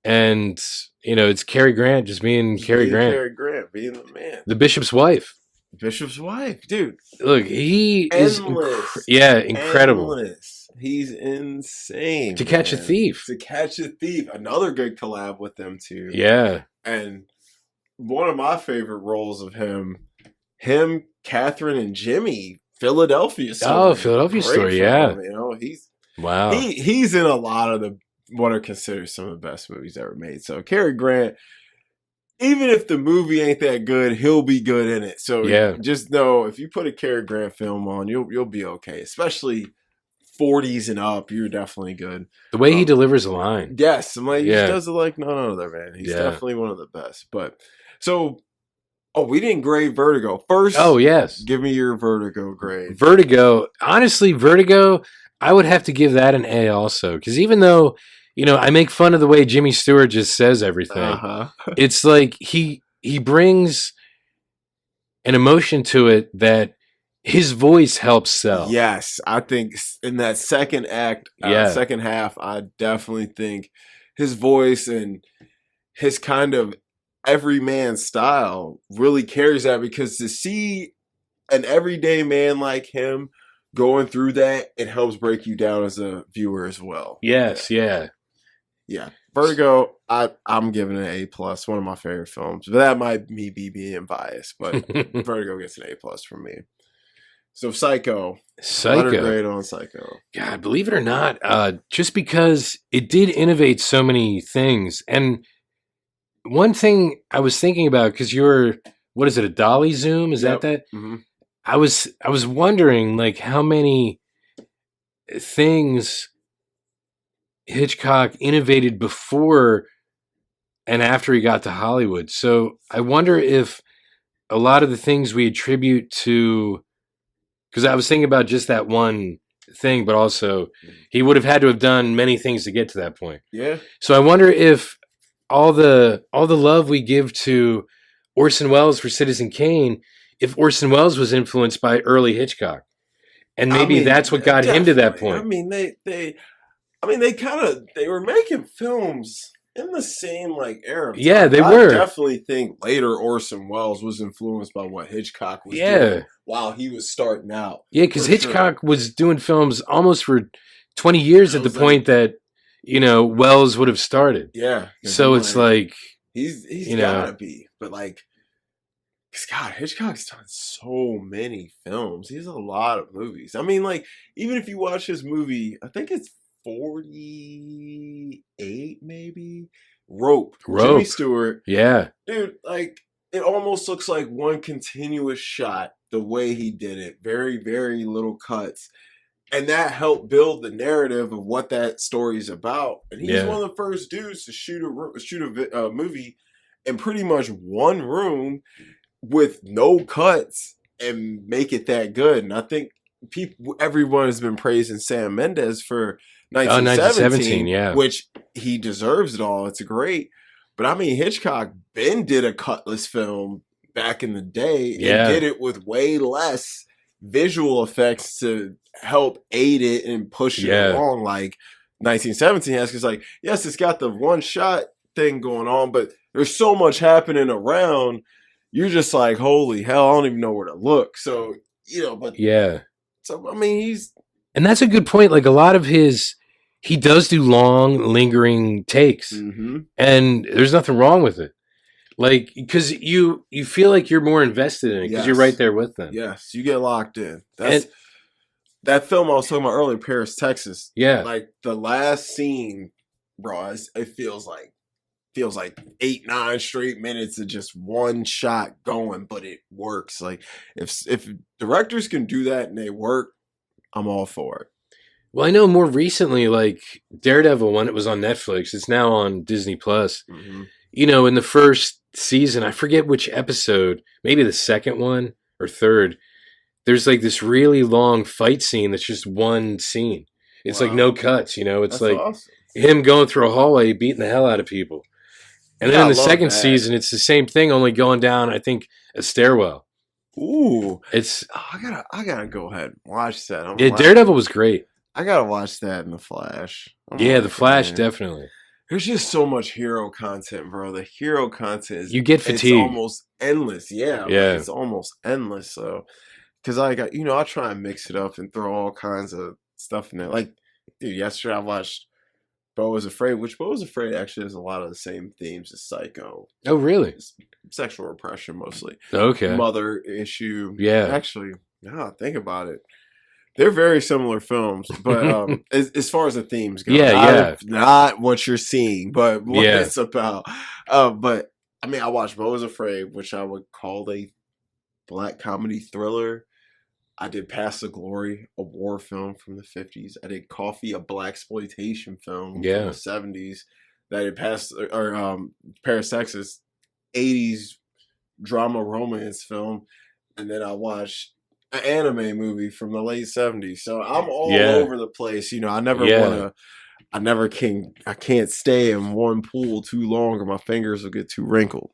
And, it's Cary Grant just being Cary Grant. Cary Grant being the man. The Bishop's wife. Bishop's wife, dude. Look, he Endless. is incredible. Endless. He's insane. To Catch a Thief. To Catch a Thief. Another good collab with them too. Yeah. And one of my favorite roles of him, Catherine, and Jimmy, Philadelphia Story. Oh, Philadelphia Story, yeah. He's wow. He's in a lot of what are considered some of the best movies ever made. So Cary Grant, even if the movie ain't that good, he'll be good in it. So just know if you put a Cary Grant film on, you'll be okay. Especially 40s and up, you're definitely good. The way he delivers a line. Yes. I'm like, he does it like none other, man. He's definitely one of the best. But so we didn't grade Vertigo. First, yes. Give me your Vertigo grade. Vertigo. Honestly, Vertigo, I would have to give that an A also. Because even though, I make fun of the way Jimmy Stewart just says everything. It's like he brings an emotion to it that his voice helps sell. Yes. I think in that second act, second half, I definitely think his voice and his kind of everyman style really carries that, because to see an everyday man like him going through that, it helps break you down as a viewer as well. Yes, yeah. Vertigo, I'm giving it an A+, one of my favorite films. But that might be me being biased, but Vertigo gets an A+ from me. So Psycho. Letter grade on Psycho. God, believe it or not, just because it did innovate so many things. And one thing I was thinking about, because what is it, a dolly zoom? Is that? Mm-hmm. I was wondering, like, how many things Hitchcock innovated before and after he got to Hollywood. So I wonder if a lot of the things we attribute to Because I was thinking about just that one thing, but also he would have had to have done many things to get to that point. Yeah. So I wonder if all the love we give to Orson Welles for Citizen Kane, if Orson Welles was influenced by early Hitchcock, and maybe that's what got him to that point. I mean, they were making films in the same like era. Yeah, they were. I definitely think later Orson Welles was influenced by what Hitchcock was doing while he was starting out. Yeah, because Hitchcock was doing films almost for 20 years at the point that, Welles would have started. Yeah. So it's like he's gotta be. But like, God, Hitchcock's done so many films. He has a lot of movies. I mean, like, even if you watch his movie, I think it's 48 maybe. Rope. Jimmy Stewart. Yeah. Dude, like, it almost looks like one continuous shot the way he did it. Very, very little cuts. And that helped build the narrative of what that story's about. And he's one of the first dudes to shoot a movie in pretty much one room with no cuts and make it that good. And I think everyone has been praising Sam Mendes for 1917, which he deserves it all. It's great. But I mean, Hitchcock did a cutless film back in the day and did it with way less visual effects to help aid it and push it along like 1917 has. Because like, yes, it's got the one shot thing going on, but there's so much happening around. You're just like, holy hell, I don't even know where to look. So, but so I mean, and that's a good point. Like a lot of he does do long, lingering takes, and there's nothing wrong with it. Like, because you feel like you're more invested in it because you're right there with them. Yes, you get locked in. That film I was talking about earlier, Paris, Texas. Yeah, like the last scene, bro. It feels like 8-9 straight minutes of just one shot going, but it works. Like if directors can do that and they work, I'm all for it. Well, I know more recently, like Daredevil, when it was on Netflix, it's now on Disney Plus. Mm-hmm. In the first season, I forget which episode, maybe the second one or third, there's like this really long fight scene that's just one scene. It's like no cuts, it's that's like awesome. Him going through a hallway beating the hell out of people. And then in the second season, it's the same thing, only going down, I think, a stairwell. Ooh. It's I gotta go ahead and watch that. Daredevil was great. I gotta watch that in The Flash. The Flash, definitely. There's just so much hero content, bro. The hero content is... You get fatigued. It's almost endless. Yeah. Like, it's almost endless. So, because I try and mix it up and throw all kinds of stuff in there. Like, dude, yesterday I watched Beau is Afraid, which Beau is Afraid actually has a lot of the same themes as Psycho. Oh, really? It's sexual repression, mostly. Okay. Mother issue. Yeah. Actually, now I think about it, they're very similar films, but as far as the themes go, not what you're seeing, but what it's about. But I mean, I watched Beau is Afraid, which I would call a black comedy thriller. I did Past the Glory, a war film from the 50s. I did Coffee, a blaxploitation film from the 70s. I did Paris, Texas, 80s drama romance film. And then I watched an anime movie from the late 70s. So I'm all over the place. I can't stay in one pool too long or my fingers will get too wrinkled.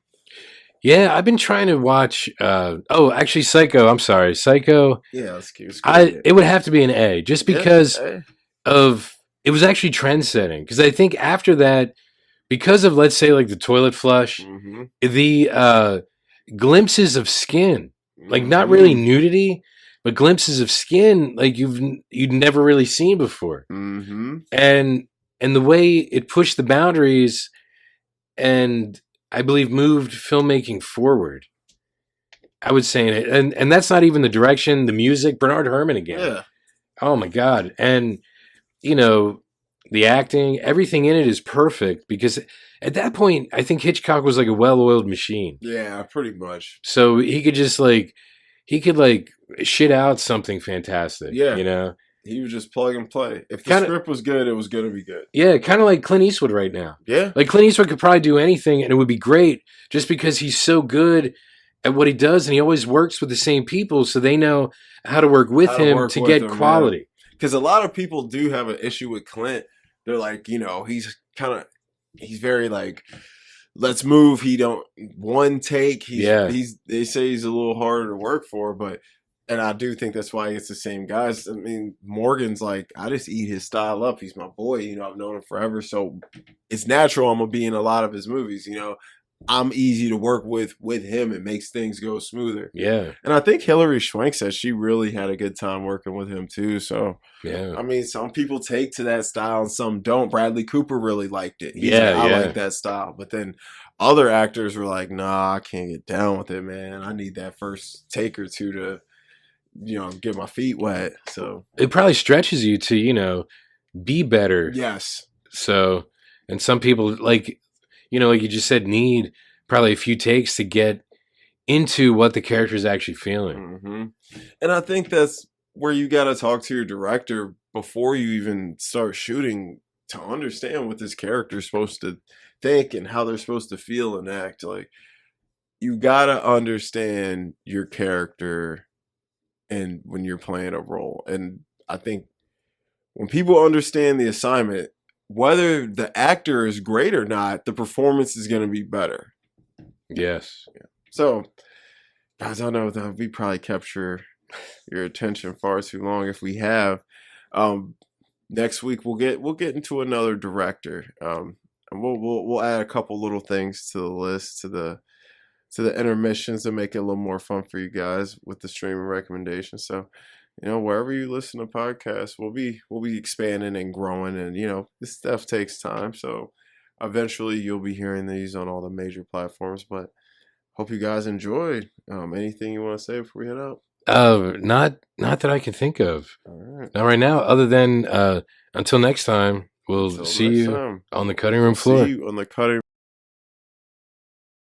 Yeah, I've been trying to watch. Actually, Psycho. I'm sorry, Psycho. Yeah, that's cute. It would have to be an A, just because of it was actually trend setting. Because I think after that, because of let's say like the toilet flush, the glimpses of skin, like not really nudity, but glimpses of skin, like you'd never really seen before, and the way it pushed the boundaries, and I believe moved filmmaking forward. I would say it, and that's not even the direction, the music. Bernard Herrmann again. Yeah. Oh my God! And the acting, everything in it is perfect because at that point, I think Hitchcock was like a well-oiled machine. Yeah, pretty much. So he could just shit out something fantastic. Yeah, he would just plug and play. If the script was good, it was going to be good. Yeah, kind of like Clint Eastwood right now. Yeah. Like Clint Eastwood could probably do anything and it would be great just because he's so good at what he does, and he always works with the same people, so they know how to work with How to him work to with get him, quality. Because a lot of people do have an issue with Clint. They're like, he's very like, let's move. He don't one take. They say he's a little harder to work for, and I do think that's why it's the same guys. I mean, Morgan's like, I just eat his style up. He's my boy. I've known him forever, so it's natural I'm gonna be in a lot of his movies. I'm easy to work with him. It makes things go smoother. Yeah. And I think Hilary Swank said she really had a good time working with him too. So, yeah. I mean, some people take to that style and some don't. Bradley Cooper really liked it. I like that style. But then other actors were like, nah, I can't get down with it, man. I need that first take or two to, get my feet wet. So it probably stretches you to, be better. Yes. So, and some people like you just said, need probably a few takes to get into what the character is actually feeling. Mm-hmm. And I think that's where you got to talk to your director before you even start shooting to understand what this character is supposed to think and how they're supposed to feel and act. Like, you got to understand your character and when you're playing a role. And I think when people understand the assignment, whether the actor is great or not, the performance is going to be better. Yes. Yeah. So, guys, I know that we probably capture your attention far too long if we have. Next week we'll get into another director. And we'll add a couple little things to the list, to the intermissions, to make it a little more fun for you guys with the streaming recommendations. So, wherever you listen to podcasts, we'll be expanding and growing, and this stuff takes time. So eventually you'll be hearing these on all the major platforms. But hope you guys enjoyed. Anything you want to say before we head out? Not that I can think of. All right. Not right now. Other than until next time, we'll see you on the cutting room floor. See you on the cutting